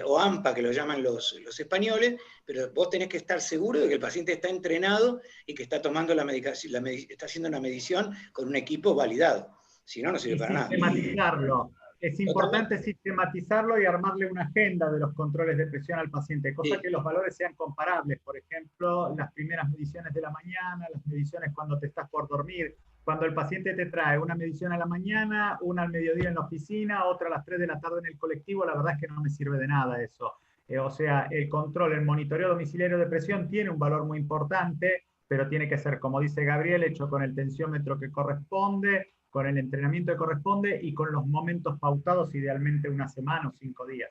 o AMPA, que lo llaman los españoles, pero vos tenés que estar seguro de que el paciente está entrenado y que está tomando está haciendo una medición con un equipo validado. Si no, no sirve para nada. Sistematizarlo. Es importante sistematizarlo y armarle una agenda de los controles de presión al paciente, cosa que los valores sean comparables. Por ejemplo, las primeras mediciones de la mañana, las mediciones cuando te estás por dormir. Cuando el paciente te trae una medición a la mañana, una al mediodía en la oficina, otra a las 3 de la tarde en el colectivo, la verdad es que no me sirve de nada eso. O sea, el control, el monitoreo domiciliario de presión tiene un valor muy importante, pero tiene que ser, como dice Gabriel, hecho con el tensiómetro que corresponde, con el entrenamiento que corresponde y con los momentos pautados, idealmente una semana o 5 días.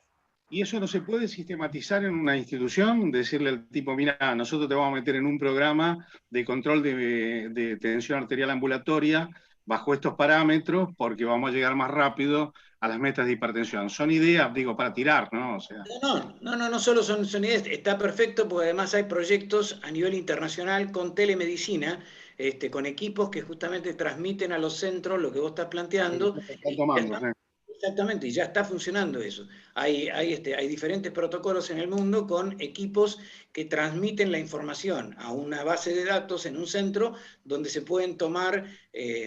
¿Y eso no se puede sistematizar en una institución? Decirle al tipo, mira, nosotros te vamos a meter en un programa de control de tensión arterial ambulatoria bajo estos parámetros porque vamos a llegar más rápido a las metas de hipertensión. Son ideas, digo, para tirar, ¿no? O sea. No solo son ideas, está perfecto porque además hay proyectos a nivel internacional con telemedicina, con equipos que justamente transmiten a los centros lo que vos estás planteando. Exactamente, y ya está funcionando eso. Hay diferentes protocolos en el mundo con equipos que transmiten la información a una base de datos en un centro donde se pueden tomar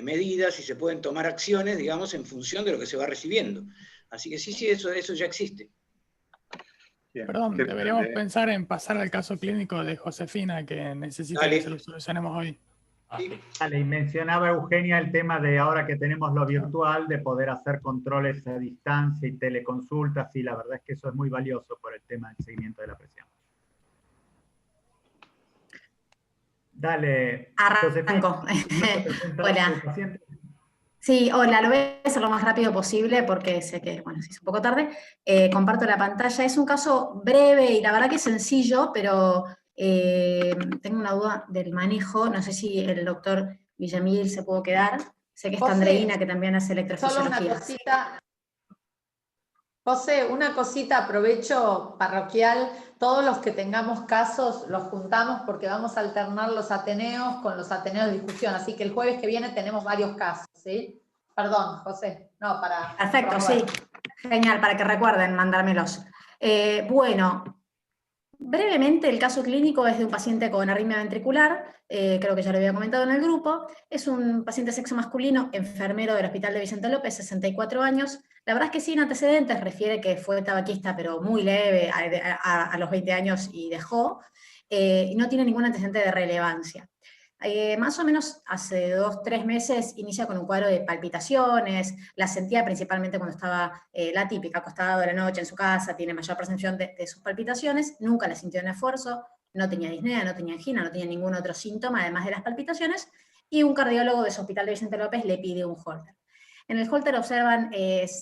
medidas y se pueden tomar acciones, digamos, en función de lo que se va recibiendo. Así que sí, eso ya existe. Bien. Perdón, deberíamos pensar en pasar al caso clínico de Josefina, que necesita que se lo solucionemos hoy. Vale, y mencionaba Eugenia el tema de ahora que tenemos lo virtual, de poder hacer controles a distancia y teleconsultas, y la verdad es que eso es muy valioso por el tema del seguimiento de la presión. Dale, Arranco. Hola. Sí, hola, lo voy a hacer lo más rápido posible porque sé que, bueno, se hizo un poco tarde. Comparto la pantalla. Es un caso breve y la verdad que es sencillo, pero tengo una duda del manejo. No sé si el doctor Villamil se pudo quedar. Sé que está Andreina, que también hace electrofisiología. Solo una cosita. José, una cosita, aprovecho parroquial. Todos los que tengamos casos los juntamos porque vamos a alternar los ateneos con los ateneos de discusión. Así que el jueves que viene tenemos varios casos, ¿sí? Perdón, José. No, para... Perfecto, sí. Genial, para que recuerden mandármelos. Bueno, brevemente el caso clínico es de un paciente con arritmia ventricular, creo que ya lo había comentado en el grupo. Es un paciente sexo masculino, enfermero del Hospital de Vicente López, 64 años. La verdad es que sin antecedentes, refiere que fue tabaquista, pero muy leve, a los 20 años y dejó. Y no tiene ningún antecedente de relevancia. Más o menos hace 2-3 meses inicia con un cuadro de palpitaciones, la sentía principalmente cuando estaba la típica, acostada de la noche en su casa, tiene mayor percepción de sus palpitaciones, nunca la sintió en esfuerzo, no tenía disnea, no tenía angina, no tenía ningún otro síntoma además de las palpitaciones, y un cardiólogo de su Hospital de Vicente López le pide un Holter. En el Holter observan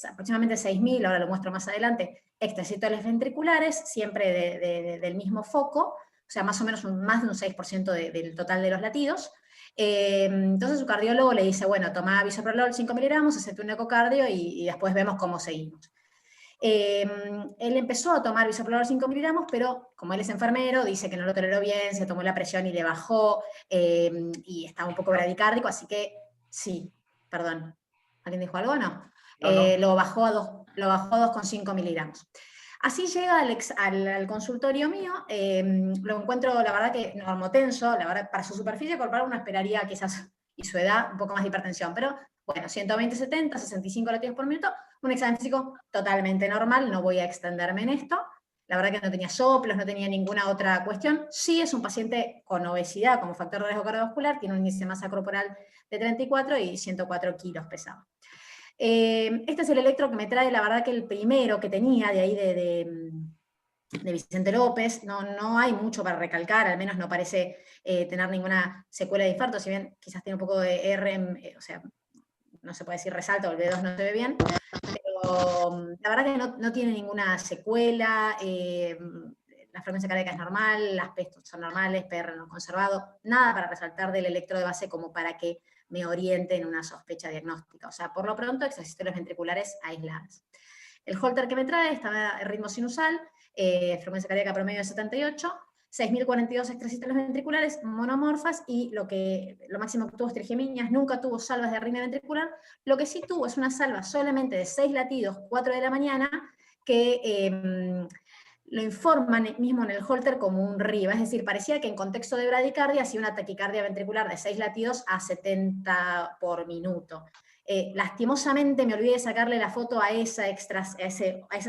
aproximadamente 6.000, ahora lo muestro más adelante, extracitores ventriculares, siempre del mismo foco, o sea, más o menos más de un 6% del total de los latidos. Entonces su cardiólogo le dice, bueno, toma bisoprolol 5 miligramos, hacete un ecocardio y después vemos cómo seguimos. Él empezó a tomar bisoprolol 5 miligramos, pero como él es enfermero, dice que no lo toleró bien, se tomó la presión y le bajó, y estaba un poco bradicárdico, así que sí, perdón. ¿Alguien dijo algo o no? No. Lo bajó a 2,5 miligramos. Así llega al consultorio mío, lo encuentro, la verdad que normotenso, la verdad, para su superficie corporal uno esperaría quizás, y su edad, un poco más de hipertensión, pero bueno, 120/70, 65 latidos por minuto, un examen físico totalmente normal, no voy a extenderme en esto, la verdad que no tenía soplos, no tenía ninguna otra cuestión. Sí es un paciente con obesidad como factor de riesgo cardiovascular, tiene un índice de masa corporal de 34 y 104 kilos pesaba. Este es el electro que me trae, la verdad que el primero que tenía de ahí de Vicente López, no hay mucho para recalcar, al menos no parece tener ninguna secuela de infarto, si bien quizás tiene un poco de R, o sea, no se puede decir resalto, el B2 no se ve bien, pero la verdad que no tiene ninguna secuela, la frecuencia cardíaca es normal, las PES son normales, PR no conservado, nada para resaltar del electro de base como para que me oriente en una sospecha diagnóstica. O sea, por lo pronto, extracitores ventriculares aisladas. El Holter que me trae está en ritmo sinusal, frecuencia cardíaca promedio de 78, 6.042 extracitores ventriculares monomorfas, y lo máximo que tuvo es trigeminas, nunca tuvo salvas de arritmia ventricular. Lo que sí tuvo es una salva solamente de 6 latidos, 4 de la mañana, que lo informan mismo en el Holter como un RIVA, es decir, parecía que en contexto de bradicardia hacía una taquicardia ventricular de 6 latidos a 70 por minuto. Lastimosamente me olvidé de sacarle la foto a esa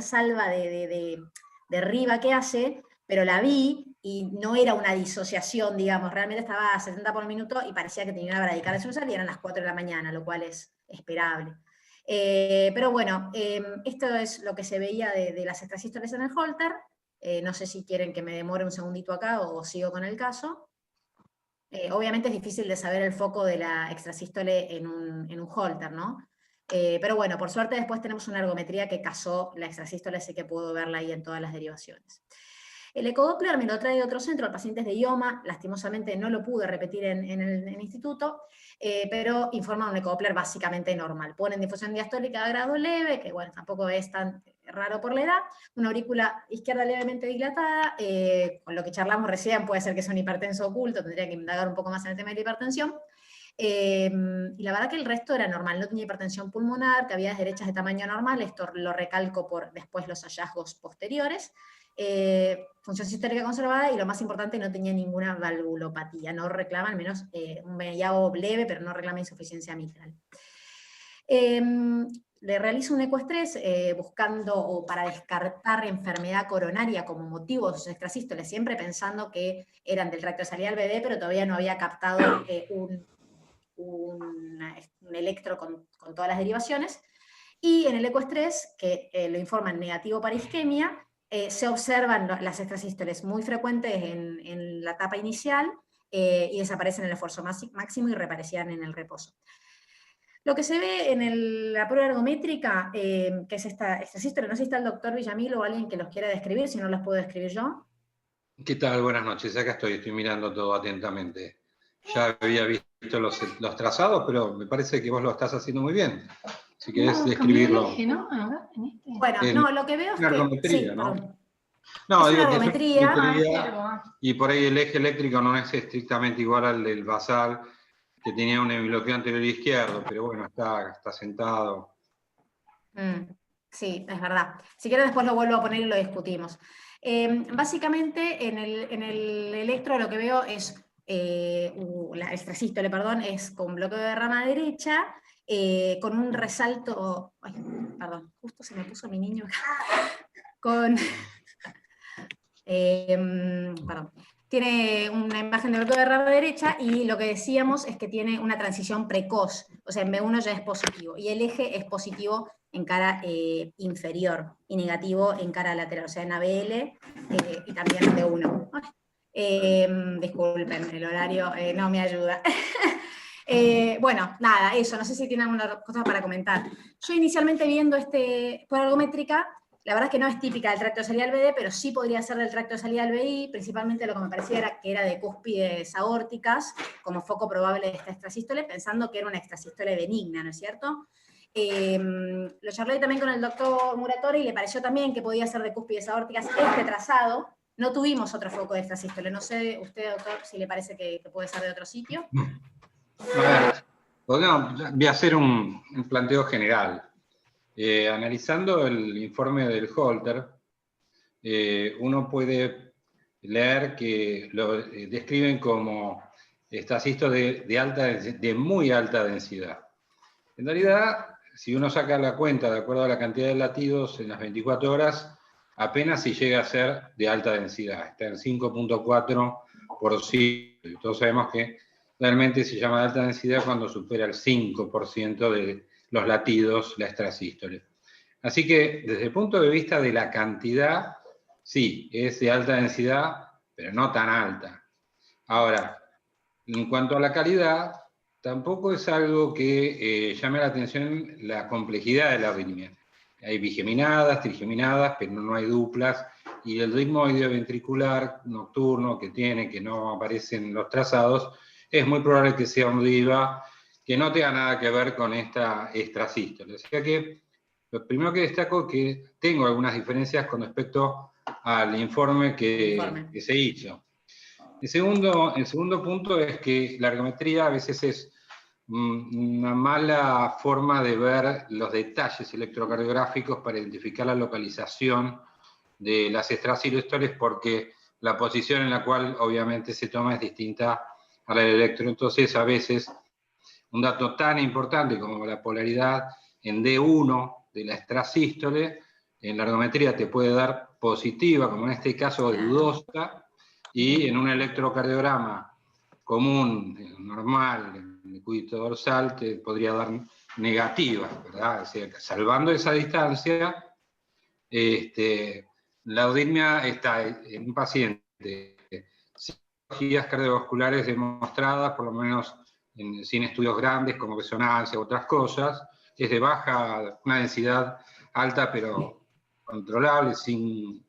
salva de RIVA que hace, pero la vi y no era una disociación, digamos, realmente estaba a 70 por minuto y parecía que tenía una bradicardia sinusal y eran las 4 de la mañana, lo cual es esperable. Pero bueno, esto es lo que se veía de las extrasístoles en el Holter. No sé si quieren que me demore un segundito acá o sigo con el caso. Obviamente es difícil de saber el foco de la extrasístole en un Holter, ¿no? Pero bueno, por suerte después tenemos una ergometría que casó la extrasístole, así que puedo verla ahí en todas las derivaciones. El ecodoppler me lo trae de otro centro, el paciente es de IOMA, lastimosamente no lo pude repetir en el instituto, pero informa un ecodoppler básicamente normal. Ponen difusión diastólica de grado leve, que bueno, tampoco es tan raro por la edad, una aurícula izquierda levemente dilatada, con lo que charlamos recién puede ser que es un hipertenso oculto, tendría que indagar un poco más en el tema de la hipertensión. Y la verdad que el resto era normal, no tenía hipertensión pulmonar, cavidades derechas de tamaño normal, esto lo recalco por después los hallazgos posteriores. Función sistólica conservada y lo más importante, no tenía ninguna valvulopatía, no reclama al menos un VIAO leve, pero no reclama insuficiencia mitral. Le realizo un ecoestrés buscando o para descartar enfermedad coronaria como motivo de sus extrasístoles, siempre pensando que eran del tracto de salida al BD, pero todavía no había captado un electro con todas las derivaciones. Y en el ecoestrés, que lo informan negativo para isquemia, se observan las extrasístoles muy frecuentes en la etapa inicial y desaparecen en el esfuerzo máximo y reaparecían en el reposo. Lo que se ve en la prueba ergométrica, que es esta extrasístole, no sé si está el doctor Villamil o alguien que los quiera describir, si no los puedo describir yo. ¿Qué tal? Buenas noches, acá estoy mirando todo atentamente. Ya había visto los trazados, pero me parece que vos lo estás haciendo muy bien. Si querés describirlo. El eje, ¿no? A ver, en este. Bueno, no, lo que veo es que... ergometría, sí, ¿no? No, es digo una que ergometría. Y por ahí el eje eléctrico no es estrictamente igual al del basal, que tenía un hemibloqueo anterior izquierdo, pero bueno, está sentado. Sí, es verdad. Si quieres después lo vuelvo a poner y lo discutimos. Básicamente en el electro lo que veo es, la extrasístole, perdón, es con bloqueo de rama derecha, con un resalto, ay, perdón, justo se me puso mi niño acá, con, perdón, tiene una imagen de bloqueo de rama derecha y lo que decíamos es que tiene una transición precoz, o sea, en B1 ya es positivo, y el eje es positivo en cara inferior y negativo en cara lateral, o sea, en ABL y también en B1. Disculpen, el horario no me ayuda. Bueno, nada, eso, no sé si tienen alguna cosa para comentar. Yo inicialmente viendo por ergométrica, la verdad es que no es típica del tracto de salida al BD, pero sí podría ser del tracto de salida al BI, principalmente lo que me parecía era que era de cúspides aórticas, como foco probable de esta extrasístole, pensando que era una extrasístole benigna, ¿no es cierto? Lo charlé también con el doctor Muratori y le pareció también que podía ser de cúspides aórticas este trazado. No tuvimos otro foco de extrasístole. No sé, usted, doctor, si le parece que puede ser de otro sitio. A ver, voy a hacer un planteo general. Analizando el informe del Holter, uno puede leer que lo describen como extrasístole de muy alta densidad. En realidad, si uno saca la cuenta de acuerdo a la cantidad de latidos en las 24 horas, apenas si llega a ser de alta densidad, está en 5.4%. Todos sabemos que realmente se llama de alta densidad cuando supera el 5% de los latidos la extrasístole. Así que desde el punto de vista de la cantidad, sí, es de alta densidad, pero no tan alta. Ahora, en cuanto a la calidad, tampoco es algo que llame la atención la complejidad de la arritmia. Hay bigeminadas, trigeminadas, pero no hay duplas, y el ritmo idioventricular nocturno que tiene, que no aparece en los trazados, es muy probable que sea un DIVA que no tenga nada que ver con esta extrasístole. O sea que lo primero que destaco es que tengo algunas diferencias con respecto al informe que se hizo. El segundo punto es que la ergometría a veces es una mala forma de ver los detalles electrocardiográficos para identificar la localización de las extrasístoles, porque la posición en la cual obviamente se toma es distinta a la del electro. Entonces, a veces, un dato tan importante como la polaridad en D1 de la extrasístole, en la ergometría te puede dar positiva, como en este caso dudosa, y en un electrocardiograma común, normal, en el cúbito dorsal, te podría dar negativa, ¿verdad? O sea, salvando esa distancia, la arritmia está en un paciente patologías cardiovasculares demostradas, por lo menos sin estudios grandes como resonancia u otras cosas, es de una densidad alta pero controlable, sin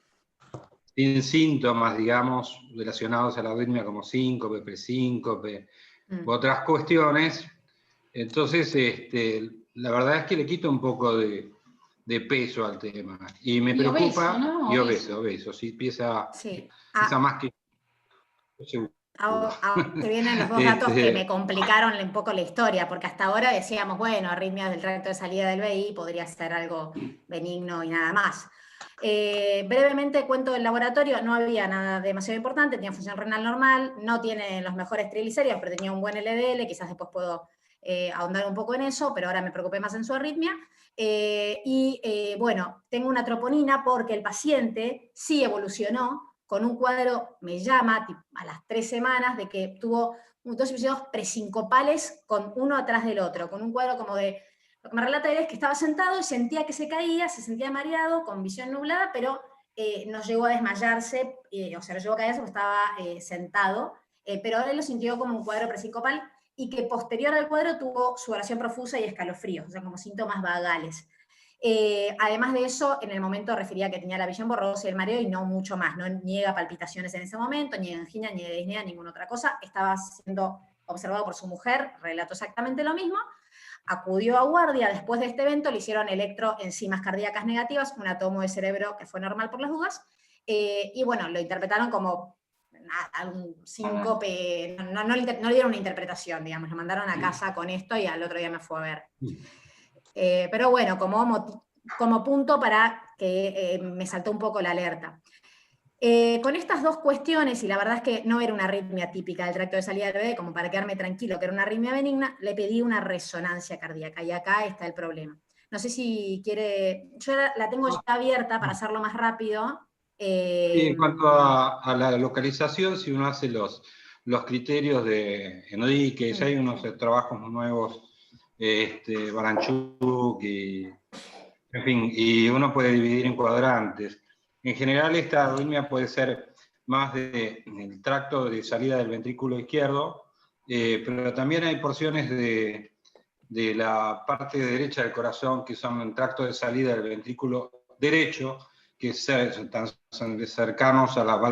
síntomas, digamos, relacionados a la arritmia como síncope, presíncope, u otras cuestiones. Entonces, la verdad es que le quito un poco de peso al tema. Y me preocupa, ¿no? Y obeso, sí, pesa más que... Ahora que vienen los dos datos que me complicaron un poco la historia, porque hasta ahora decíamos, bueno, arritmias del tracto de salida del VI podría ser algo benigno y nada más. Brevemente cuento del laboratorio, no había nada demasiado importante, tenía función renal normal, no tiene los mejores triglicéridos, pero tenía un buen LDL, quizás después puedo ahondar un poco en eso, pero ahora me preocupé más en su arritmia. Bueno, tengo una troponina porque el paciente sí evolucionó con un cuadro, me llama a las 3 semanas, de que tuvo 2 episodios presincopales con uno atrás del otro, con un cuadro como de, lo que me relata él es que estaba sentado y sentía que se caía, se sentía mareado, con visión nublada, pero no llegó a desmayarse, o sea, no llegó a caerse porque estaba sentado, pero ahora él lo sintió como un cuadro presincopal y que posterior al cuadro tuvo sudoración profusa y escalofríos, o sea, como síntomas vagales. Además de eso, en el momento refería que tenía la visión borrosa y el mareo y no mucho más, no niega palpitaciones en ese momento, ni angina, ni disnea, ninguna otra cosa. Estaba siendo observado por su mujer, relató exactamente lo mismo. Acudió a guardia después de este evento, le hicieron electroenzimas cardíacas negativas, un tomo de cerebro que fue normal por las dudas, y bueno, lo interpretaron como un síncope, no le dieron una interpretación, digamos, lo mandaron a casa con esto y al otro día me fue a ver. Pero bueno, como punto para que me saltó un poco la alerta. Con estas dos cuestiones, y la verdad es que no era una arritmia típica del tracto de salida del bebé, como para quedarme tranquilo que era una arritmia benigna, le pedí una resonancia cardíaca, y acá está el problema. No sé si quiere, yo la tengo ya abierta para hacerlo más rápido. Y en cuanto a la localización, si uno hace los criterios de Enrique, ya hay unos trabajos nuevos, Baranchuk, en fin, y uno puede dividir en cuadrantes. En general, esta arritmia puede ser más del tracto de salida del ventrículo izquierdo, pero también hay porciones de la parte derecha del corazón que son el tracto de salida del ventrículo derecho, que son cercanos a la válvula